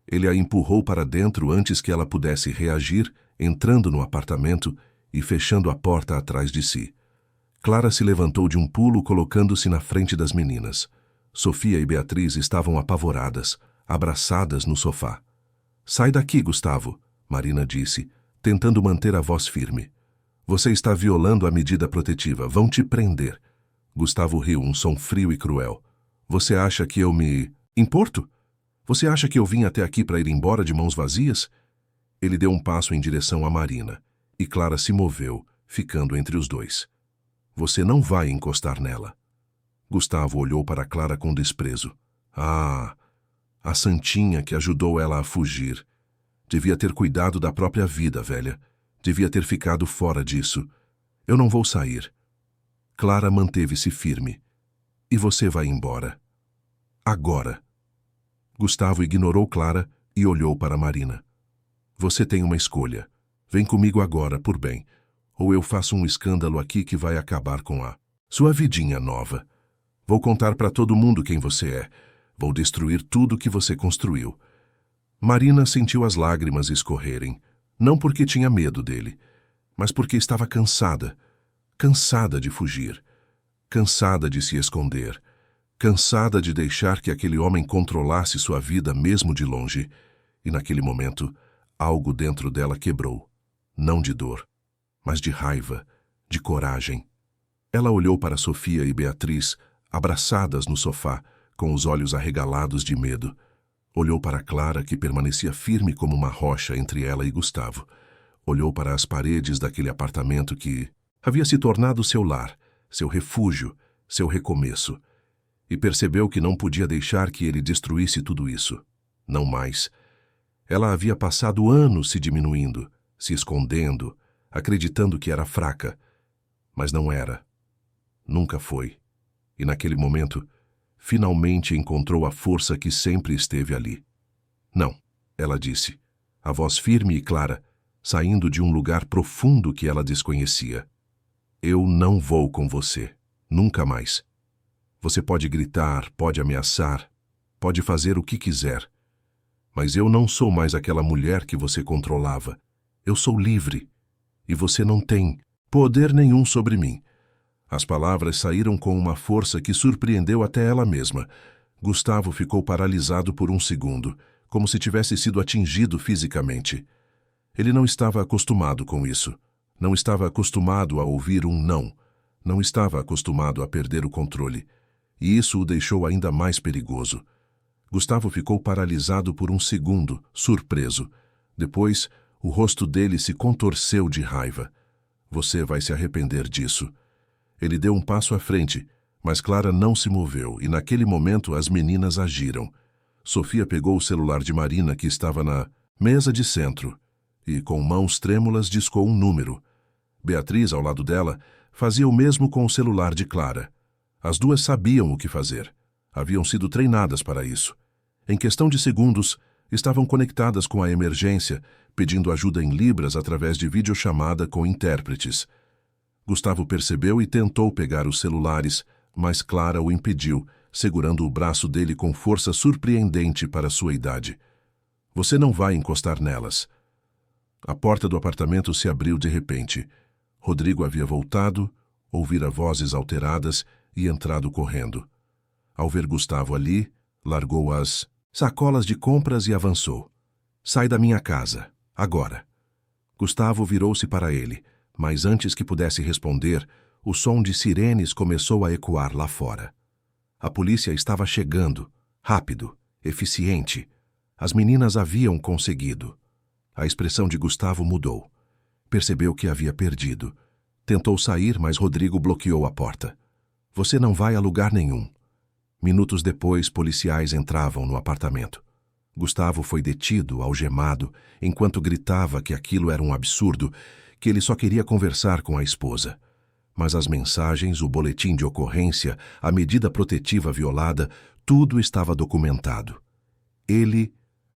Ele a empurrou para dentro antes que ela pudesse reagir, entrando no apartamento e fechando a porta atrás de si. Clara se levantou de um pulo, colocando-se na frente das meninas. Sofia e Beatriz estavam apavoradas, abraçadas no sofá. Sai daqui, Gustavo, Marina disse, tentando manter a voz firme. Você está violando a medida protetiva, vão te prender. Gustavo riu, um som frio e cruel. Você acha que eu me importo? Você acha que eu vim até aqui para ir embora de mãos vazias? Ele deu um passo em direção a Marina, e Clara se moveu, ficando entre os dois. Você não vai encostar nela. Gustavo olhou para Clara com desprezo. Ah, a santinha que ajudou ela a fugir. Devia ter cuidado da própria vida, velha. Devia ter ficado fora disso. Eu não vou sair. Clara manteve-se firme. E você vai embora. Agora. Gustavo ignorou Clara e olhou para Marina. Você tem uma escolha. Vem comigo agora, por bem. Ou eu faço um escândalo aqui que vai acabar com a sua vidinha nova. Vou contar para todo mundo quem você é. Vou destruir tudo que você construiu. Marina sentiu as lágrimas escorrerem, não porque tinha medo dele, mas porque estava cansada. Cansada de fugir. Cansada de se esconder. Cansada de deixar que aquele homem controlasse sua vida mesmo de longe. E naquele momento, algo dentro dela quebrou. Não de dor, mas de raiva, de coragem. Ela olhou para Sofia e Beatriz, abraçadas no sofá, com os olhos arregalados de medo. Olhou para Clara, que permanecia firme como uma rocha entre ela e Gustavo. Olhou para as paredes daquele apartamento que havia se tornado seu lar, seu refúgio, seu recomeço. E percebeu que não podia deixar que ele destruísse tudo isso. Não mais. Ela havia passado anos se diminuindo, se escondendo, acreditando que era fraca. Mas não era. Nunca foi. E naquele momento, finalmente encontrou a força que sempre esteve ali. Não, ela disse, a voz firme e clara, saindo de um lugar profundo que ela desconhecia. Eu não vou com você. Nunca mais. Você pode gritar, pode ameaçar, pode fazer o que quiser. Mas eu não sou mais aquela mulher que você controlava. Eu sou livre. E você não tem poder nenhum sobre mim. As palavras saíram com uma força que surpreendeu até ela mesma. Gustavo ficou paralisado por um segundo, como se tivesse sido atingido fisicamente. Ele não estava acostumado com isso. Não estava acostumado a ouvir um não. Não estava acostumado a perder o controle. E isso o deixou ainda mais perigoso. Gustavo ficou paralisado por um segundo, surpreso. Depois, o rosto dele se contorceu de raiva. Você vai se arrepender disso. Ele deu um passo à frente, mas Clara não se moveu e naquele momento as meninas agiram. Sofia pegou o celular de Marina que estava na mesa de centro e, com mãos trêmulas, discou um número. Beatriz, ao lado dela, fazia o mesmo com o celular de Clara. As duas sabiam o que fazer. Haviam sido treinadas para isso. Em questão de segundos, estavam conectadas com a emergência, pedindo ajuda em libras através de videochamada com intérpretes. Gustavo percebeu e tentou pegar os celulares, mas Clara o impediu, segurando o braço dele com força surpreendente para sua idade. Você não vai encostar nelas. A porta do apartamento se abriu de repente. Rodrigo havia voltado, ouvira vozes alteradas e entrado correndo. Ao ver Gustavo ali, largou as sacolas de compras e avançou. Sai da minha casa, agora. Gustavo virou-se para ele, mas antes que pudesse responder, o som de sirenes começou a ecoar lá fora. A polícia estava chegando, rápido, eficiente. As meninas haviam conseguido. A expressão de Gustavo mudou. Percebeu que havia perdido. Tentou sair, mas Rodrigo bloqueou a porta. Você não vai a lugar nenhum. Minutos depois, policiais entravam no apartamento. Gustavo foi detido, algemado, enquanto gritava que aquilo era um absurdo, que ele só queria conversar com a esposa. Mas as mensagens, o boletim de ocorrência, a medida protetiva violada, tudo estava documentado. Ele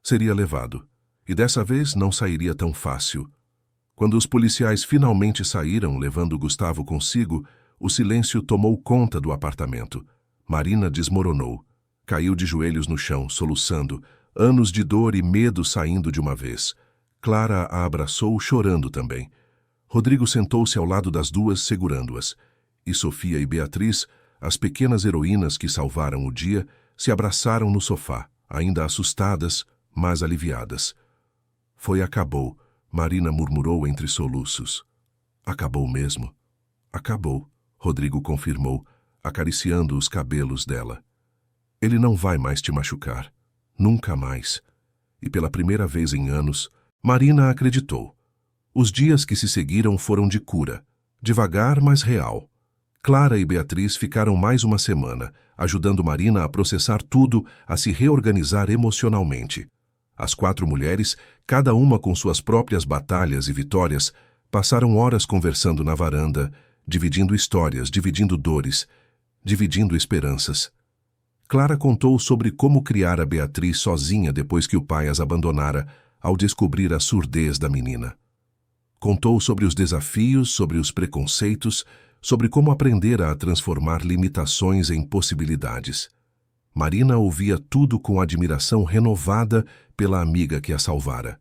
seria levado, e dessa vez não sairia tão fácil. Quando os policiais finalmente saíram, levando Gustavo consigo, o silêncio tomou conta do apartamento. Marina desmoronou. Caiu de joelhos no chão, soluçando, anos de dor e medo saindo de uma vez. Clara a abraçou, chorando também. Rodrigo sentou-se ao lado das duas, segurando-as. E Sofia e Beatriz, as pequenas heroínas que salvaram o dia, se abraçaram no sofá, ainda assustadas, mas aliviadas. Acabou, Marina murmurou entre soluços. Acabou mesmo. Acabou, Rodrigo confirmou, acariciando os cabelos dela. Ele não vai mais te machucar. Nunca mais. E pela primeira vez em anos, Marina acreditou. Os dias que se seguiram foram de cura, devagar, mas real. Clara e Beatriz ficaram mais uma semana, ajudando Marina a processar tudo, a se reorganizar emocionalmente. As 4 mulheres, cada uma com suas próprias batalhas e vitórias, passaram horas conversando na varanda, dividindo histórias, dividindo dores, dividindo esperanças. Clara contou sobre como criar a Beatriz sozinha depois que o pai as abandonara, ao descobrir a surdez da menina. Contou sobre os desafios, sobre os preconceitos, sobre como aprender a transformar limitações em possibilidades. Marina ouvia tudo com admiração renovada pela amiga que a salvara.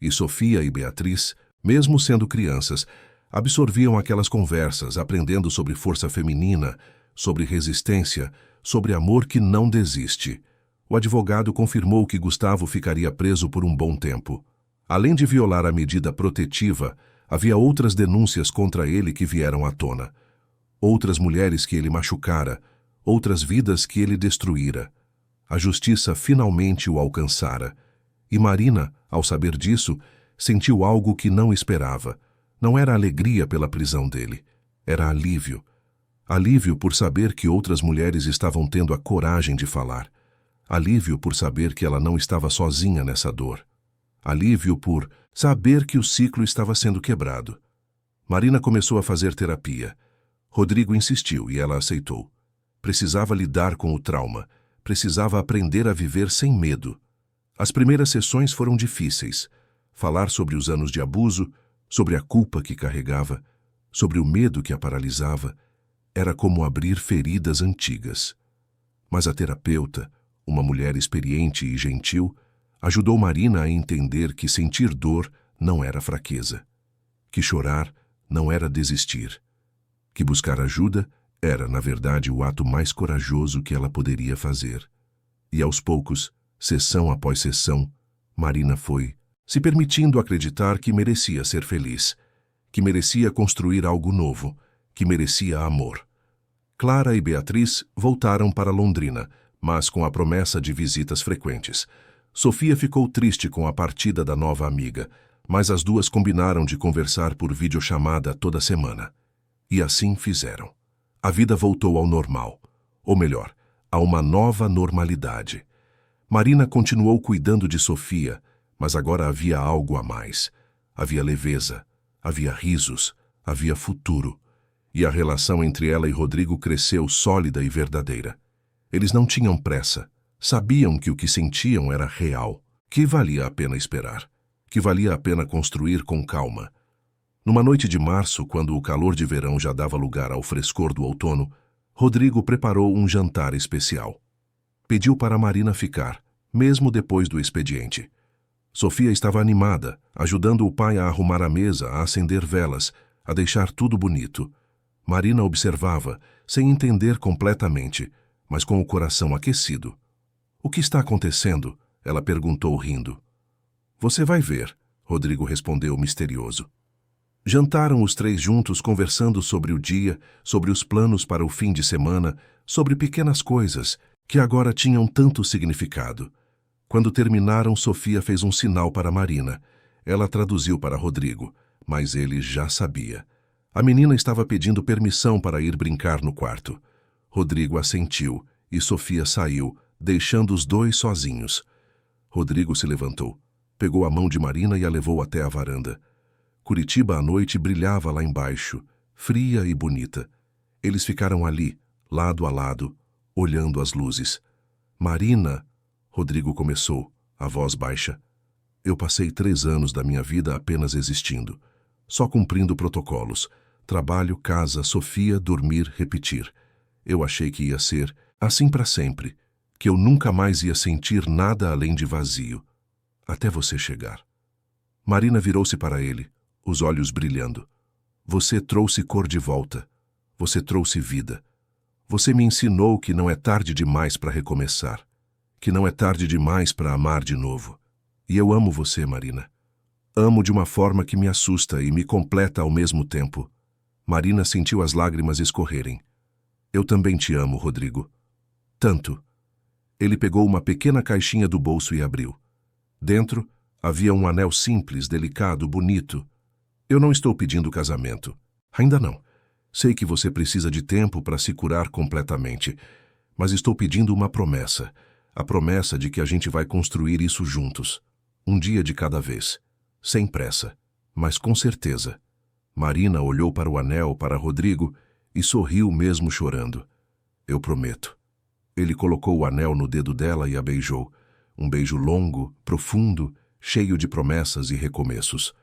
E Sofia e Beatriz, mesmo sendo crianças, absorviam aquelas conversas, aprendendo sobre força feminina, sobre resistência, sobre amor que não desiste. O advogado confirmou que Gustavo ficaria preso por um bom tempo. Além de violar a medida protetiva, havia outras denúncias contra ele que vieram à tona. Outras mulheres que ele machucara, outras vidas que ele destruíra. A justiça finalmente o alcançara. E Marina, ao saber disso, sentiu algo que não esperava. Não era alegria pela prisão dele. Era alívio. Alívio por saber que outras mulheres estavam tendo a coragem de falar. Alívio por saber que ela não estava sozinha nessa dor. Alívio por saber que o ciclo estava sendo quebrado. Marina começou a fazer terapia. Rodrigo insistiu e ela aceitou. Precisava lidar com o trauma. Precisava aprender a viver sem medo. As primeiras sessões foram difíceis. Falar sobre os anos de abuso, sobre a culpa que carregava, sobre o medo que a paralisava, era como abrir feridas antigas. Mas a terapeuta, uma mulher experiente e gentil, ajudou Marina a entender que sentir dor não era fraqueza, que chorar não era desistir, que buscar ajuda era, na verdade, o ato mais corajoso que ela poderia fazer. E aos poucos, sessão após sessão, Marina foi se permitindo acreditar que merecia ser feliz, que merecia construir algo novo, que merecia amor. Clara e Beatriz voltaram para Londrina, mas com a promessa de visitas frequentes. Sofia ficou triste com a partida da nova amiga, mas as duas combinaram de conversar por videochamada toda semana. E assim fizeram. A vida voltou ao normal, ou melhor, a uma nova normalidade. Marina continuou cuidando de Sofia, mas agora havia algo a mais. Havia leveza, havia risos, havia futuro. E a relação entre ela e Rodrigo cresceu sólida e verdadeira. Eles não tinham pressa. Sabiam que o que sentiam era real, que valia a pena esperar, que valia a pena construir com calma. Numa noite de março, quando o calor de verão já dava lugar ao frescor do outono, Rodrigo preparou um jantar especial. Pediu para Marina ficar, mesmo depois do expediente. Sofia estava animada, ajudando o pai a arrumar a mesa, a acender velas, a deixar tudo bonito. Marina observava, sem entender completamente, mas com o coração aquecido. "O que está acontecendo?" ela perguntou rindo. "Você vai ver", Rodrigo respondeu misterioso. Jantaram os 3 juntos, conversando sobre o dia, sobre os planos para o fim de semana, sobre pequenas coisas que agora tinham tanto significado. Quando terminaram, Sofia fez um sinal para Marina. Ela traduziu para Rodrigo, mas ele já sabia. A menina estava pedindo permissão para ir brincar no quarto. Rodrigo assentiu e Sofia saiu, deixando os dois sozinhos. Rodrigo se levantou, pegou a mão de Marina e a levou até a varanda. Curitiba à noite brilhava lá embaixo, fria e bonita. Eles ficaram ali, lado a lado, olhando as luzes. "Marina", Rodrigo começou, a voz baixa. "Eu passei 3 anos da minha vida apenas existindo, só cumprindo protocolos. Trabalho, casa, Sofia, dormir, repetir. Eu achei que ia ser assim para sempre, que eu nunca mais ia sentir nada além de vazio. Até você chegar." Marina virou-se para ele, os olhos brilhando. "Você trouxe cor de volta. Você trouxe vida. Você me ensinou que não é tarde demais para recomeçar, que não é tarde demais para amar de novo. E eu amo você, Marina. Amo de uma forma que me assusta e me completa ao mesmo tempo." Marina sentiu as lágrimas escorrerem. Eu também te amo, Rodrigo. Tanto. Ele pegou uma pequena caixinha do bolso e abriu. Dentro havia um anel simples, delicado, bonito. Eu não estou pedindo casamento. Ainda não. Sei que você precisa de tempo para se curar completamente. Mas estou pedindo uma promessa. A promessa de que a gente vai construir isso juntos. Um dia de cada vez. Sem pressa, mas com certeza. Marina olhou para o anel, para Rodrigo, e sorriu mesmo chorando. Eu prometo. Ele colocou o anel no dedo dela e a beijou. Um beijo longo, profundo, cheio de promessas e recomeços.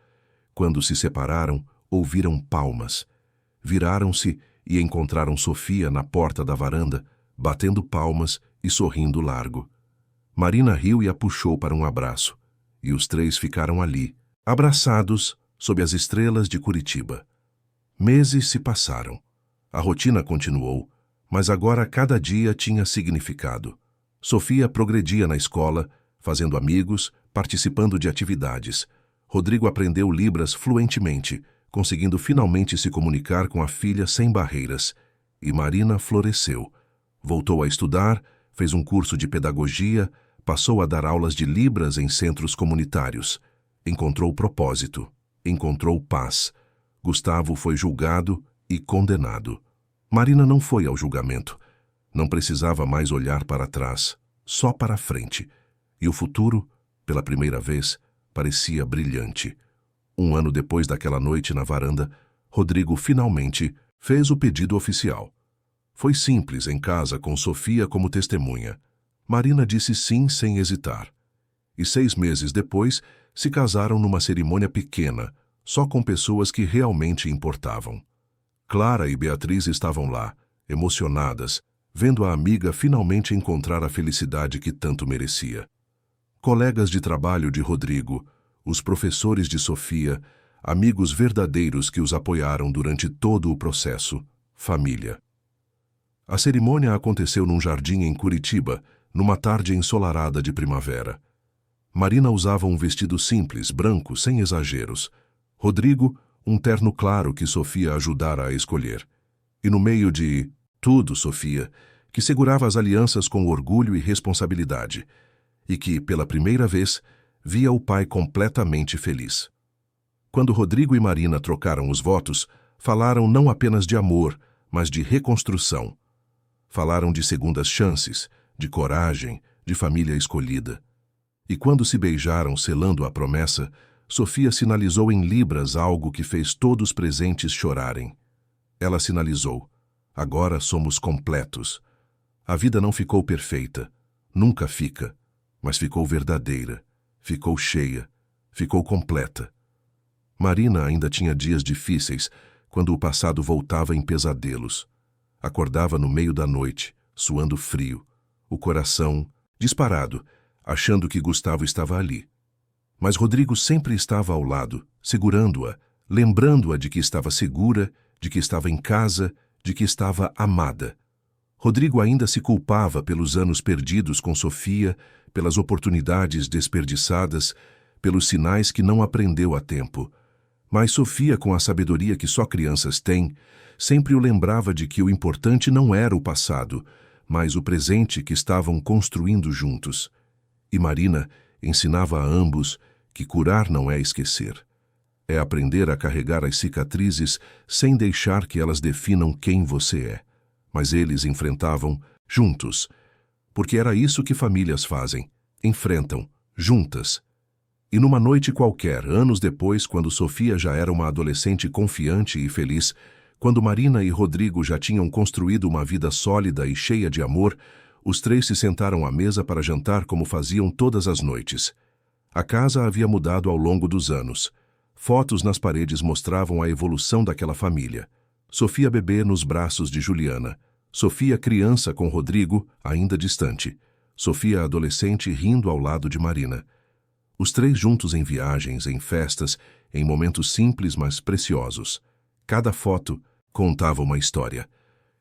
Quando se separaram, ouviram palmas. Viraram-se e encontraram Sofia na porta da varanda, batendo palmas e sorrindo largo. Marina riu e a puxou para um abraço. E os três ficaram ali, abraçados, sob as estrelas de Curitiba. Meses se passaram. A rotina continuou, mas agora cada dia tinha significado. Sofia progredia na escola, fazendo amigos, participando de atividades. Rodrigo aprendeu Libras fluentemente, conseguindo finalmente se comunicar com a filha sem barreiras. E Marina floresceu. Voltou a estudar, fez um curso de pedagogia, passou a dar aulas de Libras em centros comunitários. Encontrou propósito, encontrou paz. Gustavo foi julgado e condenado. Marina não foi ao julgamento. Não precisava mais olhar para trás, só para frente. E o futuro, pela primeira vez, parecia brilhante. 1 ano depois daquela noite na varanda, Rodrigo finalmente fez o pedido oficial. Foi simples em casa, com Sofia como testemunha. Marina disse sim sem hesitar. E 6 meses depois, se casaram numa cerimônia pequena, só com pessoas que realmente importavam. Clara e Beatriz estavam lá, emocionadas, vendo a amiga finalmente encontrar a felicidade que tanto merecia. Colegas de trabalho de Rodrigo, os professores de Sofia, amigos verdadeiros que os apoiaram durante todo o processo, família. A cerimônia aconteceu num jardim em Curitiba, numa tarde ensolarada de primavera. Marina usava um vestido simples, branco, sem exageros. Rodrigo, um terno claro que Sofia ajudara a escolher. E no meio de tudo, Sofia, que segurava as alianças com orgulho e responsabilidade, e que, pela primeira vez, via o pai completamente feliz. Quando Rodrigo e Marina trocaram os votos, falaram não apenas de amor, mas de reconstrução. Falaram de segundas chances, de coragem, de família escolhida. E quando se beijaram selando a promessa, Sofia sinalizou em Libras algo que fez todos presentes chorarem. Ela sinalizou: agora somos completos. A vida não ficou perfeita, nunca fica, mas ficou verdadeira, ficou cheia, ficou completa. Marina ainda tinha dias difíceis, quando o passado voltava em pesadelos. Acordava no meio da noite, suando frio, o coração disparado, achando que Gustavo estava ali. Mas Rodrigo sempre estava ao lado, segurando-a, lembrando-a de que estava segura, de que estava em casa, de que estava amada. Rodrigo ainda se culpava pelos anos perdidos com Sofia, pelas oportunidades desperdiçadas, pelos sinais que não aprendeu a tempo. Mas Sofia, com a sabedoria que só crianças têm, sempre o lembrava de que o importante não era o passado, mas o presente que estavam construindo juntos. E Marina ensinava a ambos que curar não é esquecer. É aprender a carregar as cicatrizes sem deixar que elas definam quem você é. Mas eles enfrentavam juntos, porque era isso que famílias fazem, enfrentam, juntas. E numa noite qualquer, anos depois, quando Sofia já era uma adolescente confiante e feliz, quando Marina e Rodrigo já tinham construído uma vida sólida e cheia de amor, os três se sentaram à mesa para jantar como faziam todas as noites. A casa havia mudado ao longo dos anos. Fotos nas paredes mostravam a evolução daquela família. Sofia bebê nos braços de Juliana. Sofia criança com Rodrigo, ainda distante. Sofia adolescente rindo ao lado de Marina. Os três juntos em viagens, em festas, em momentos simples mas preciosos. Cada foto contava uma história.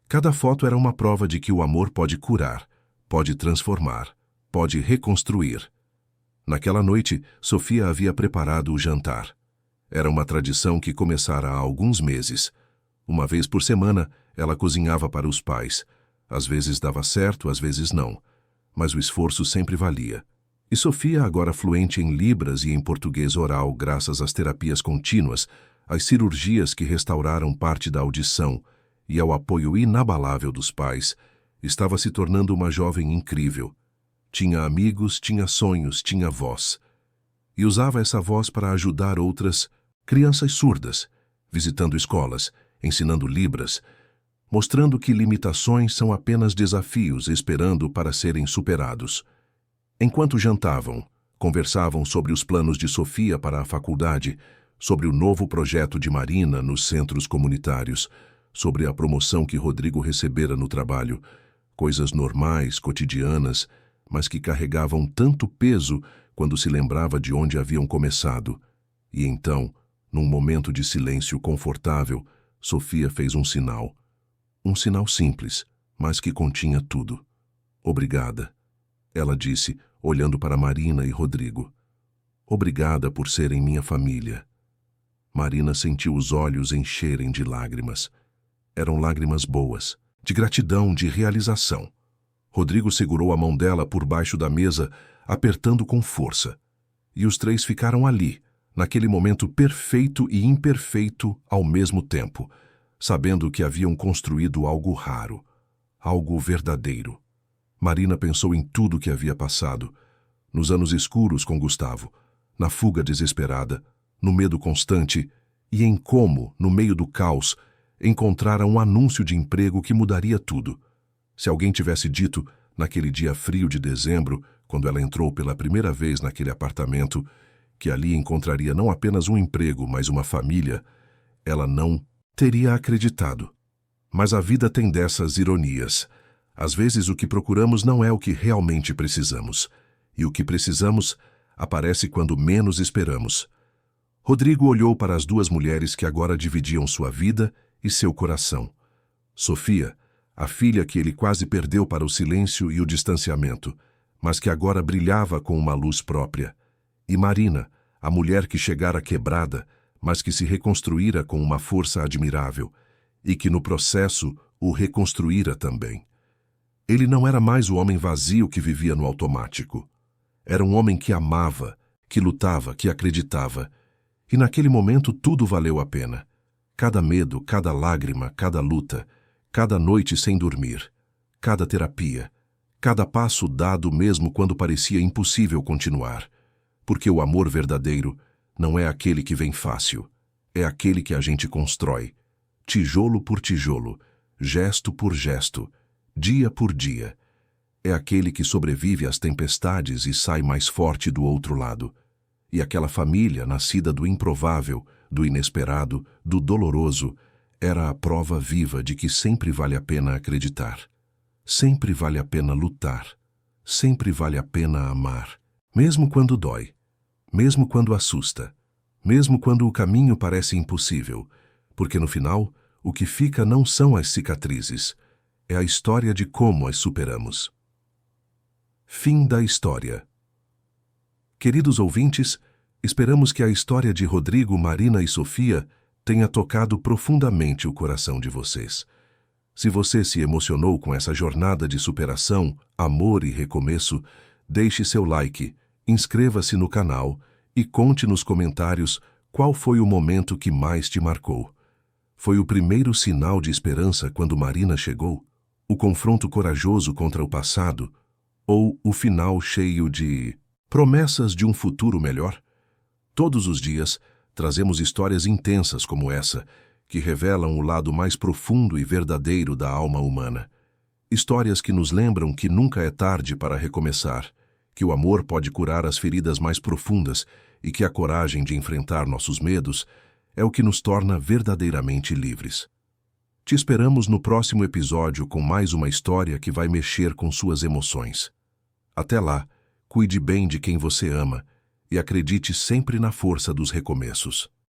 Cada foto era uma prova de que o amor pode curar, pode transformar, pode reconstruir. Naquela noite, Sofia havia preparado o jantar. Era uma tradição que começara há alguns meses. Uma vez por semana, ela cozinhava para os pais. Às vezes dava certo, às vezes não. Mas o esforço sempre valia. E Sofia, agora fluente em Libras e em português oral graças às terapias contínuas, às cirurgias que restauraram parte da audição e ao apoio inabalável dos pais, estava se tornando uma jovem incrível. Tinha amigos, tinha sonhos, tinha voz. E usava essa voz para ajudar outras crianças surdas, visitando escolas, ensinando Libras, mostrando que limitações são apenas desafios esperando para serem superados. Enquanto jantavam, conversavam sobre os planos de Sofia para a faculdade, sobre o novo projeto de Marina nos centros comunitários, sobre a promoção que Rodrigo recebera no trabalho, coisas normais, cotidianas, mas que carregavam tanto peso quando se lembrava de onde haviam começado. E então, num momento de silêncio confortável, Sofia fez um sinal. Um sinal simples, mas que continha tudo. Obrigada, ela disse, olhando para Marina e Rodrigo. Obrigada por serem minha família. Marina sentiu os olhos encherem de lágrimas. Eram lágrimas boas, de gratidão, de realização. Rodrigo segurou a mão dela por baixo da mesa, apertando com força. E os três ficaram ali, naquele momento perfeito e imperfeito ao mesmo tempo, sabendo que haviam construído algo raro, algo verdadeiro. Marina pensou em tudo que havia passado, nos anos escuros com Gustavo, na fuga desesperada, no medo constante e em como, no meio do caos, encontrara um anúncio de emprego que mudaria tudo. Se alguém tivesse dito, naquele dia frio de dezembro, quando ela entrou pela primeira vez naquele apartamento, que ali encontraria não apenas um emprego, mas uma família, ela não teria acreditado. Mas a vida tem dessas ironias. Às vezes o que procuramos não é o que realmente precisamos, e o que precisamos aparece quando menos esperamos. Rodrigo olhou para as duas mulheres que agora dividiam sua vida e seu coração. Sofia, a filha que ele quase perdeu para o silêncio e o distanciamento, mas que agora brilhava com uma luz própria. E Marina, a mulher que chegara quebrada, mas que se reconstruíra com uma força admirável, e que no processo o reconstruíra também. Ele não era mais o homem vazio que vivia no automático. Era um homem que amava, que lutava, que acreditava. E naquele momento tudo valeu a pena. Cada medo, cada lágrima, cada luta, cada noite sem dormir, cada terapia, cada passo dado mesmo quando parecia impossível continuar. Porque o amor verdadeiro não é aquele que vem fácil, é aquele que a gente constrói, tijolo por tijolo, gesto por gesto, dia por dia. É aquele que sobrevive às tempestades e sai mais forte do outro lado. E aquela família, nascida do improvável, do inesperado, do doloroso, era a prova viva de que sempre vale a pena acreditar. Sempre vale a pena lutar. Sempre vale a pena amar. Mesmo quando dói. Mesmo quando assusta. Mesmo quando o caminho parece impossível. Porque no final, o que fica não são as cicatrizes. É a história de como as superamos. Fim da história. Queridos ouvintes, esperamos que a história de Rodrigo, Marina e Sofia tenha tocado profundamente o coração de vocês. Se você se emocionou com essa jornada de superação, amor e recomeço, deixe seu like, inscreva-se no canal e conte nos comentários qual foi o momento que mais te marcou. Foi o primeiro sinal de esperança quando Marina chegou? O confronto corajoso contra o passado? Ou o final cheio de promessas de um futuro melhor? Todos os dias, trazemos histórias intensas como essa, que revelam o lado mais profundo e verdadeiro da alma humana. Histórias que nos lembram que nunca é tarde para recomeçar, que o amor pode curar as feridas mais profundas e que a coragem de enfrentar nossos medos é o que nos torna verdadeiramente livres. Te esperamos no próximo episódio com mais uma história que vai mexer com suas emoções. Até lá, cuide bem de quem você ama e acredite sempre na força dos recomeços.